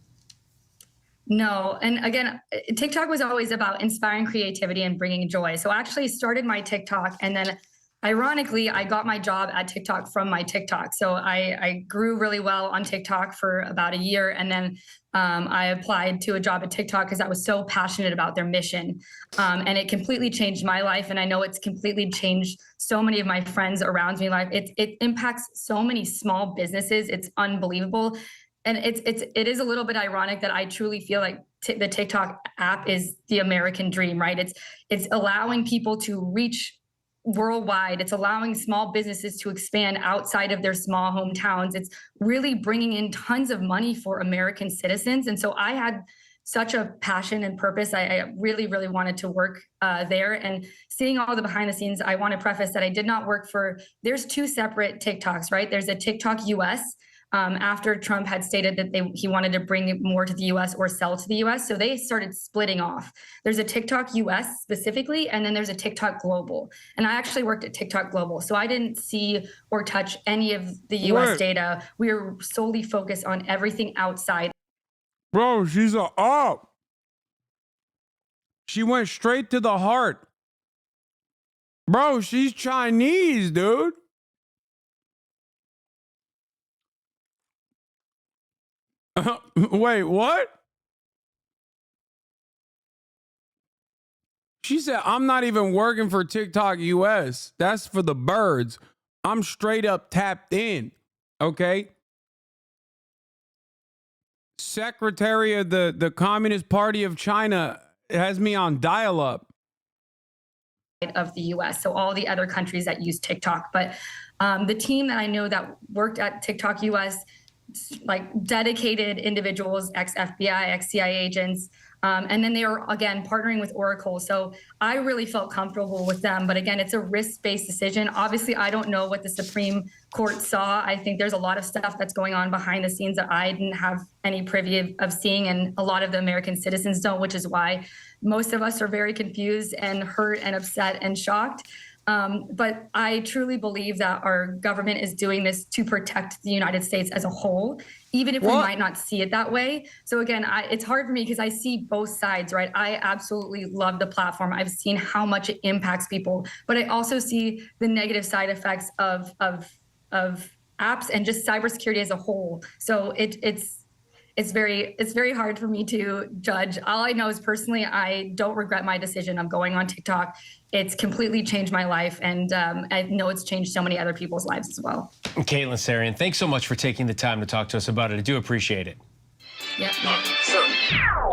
No. And again, TikTok was always about inspiring creativity and bringing joy. So I actually started my TikTok, and then ironically, I got my job at TikTok from my TikTok. So I grew really well on TikTok for about a year. And then I applied to a job at TikTok because I was so passionate about their mission. And it completely changed my life. And I know it's completely changed so many of my friends around me life. It impacts so many small businesses. It's unbelievable. And it is a little bit ironic that I truly feel like the TikTok app is the American dream, right? It's allowing people to reach worldwide. It's allowing small businesses to expand outside of their small hometowns. It's really bringing in tons of money for American citizens. And so I had such a passion and purpose. I really, really wanted to work there. And seeing all the behind the scenes, I want to preface that I did not work for, there's two separate TikToks, right? There's a TikTok US, after Trump had stated that he wanted to bring it more to the US or sell to the US. So they started splitting off. There's a TikTok US specifically, and then there's a TikTok Global. And I actually worked at TikTok Global. So I didn't see or touch any of the US data. We were solely focused on everything outside. Bro, she's a up. She went straight to the heart. Bro, she's Chinese, dude. Wait, what? She said, I'm not even working for TikTok US. That's for the birds. I'm straight up tapped in. Okay. Secretary of the Communist Party of China has me on dial-up. Of the US, so all the other countries that use TikTok. But the team that I know that worked at TikTok US, like dedicated individuals, ex-FBI, ex-CIA agents, and then they are, again, partnering with Oracle. So I really felt comfortable with them. But again, it's a risk-based decision. Obviously, I don't know what the Supreme Court saw. I think there's a lot of stuff that's going on behind the scenes that I didn't have any privy of seeing, and a lot of the American citizens don't, which is why most of us are very confused and hurt and upset and shocked. But I truly believe that our government is doing this to protect the United States as a whole, even if we might not see it that way. So again, it's hard for me because I see both sides, right? I absolutely love the platform. I've seen how much it impacts people, but I also see the negative side effects of apps and just cybersecurity as a whole. So it's very hard for me to judge. All I know is personally, I don't regret my decision of going on TikTok. It's completely changed my life, and I know it's changed so many other people's lives as well. Caitlin Sarian, thanks so much for taking the time to talk to us about it. I do appreciate it. Yeah. Sure.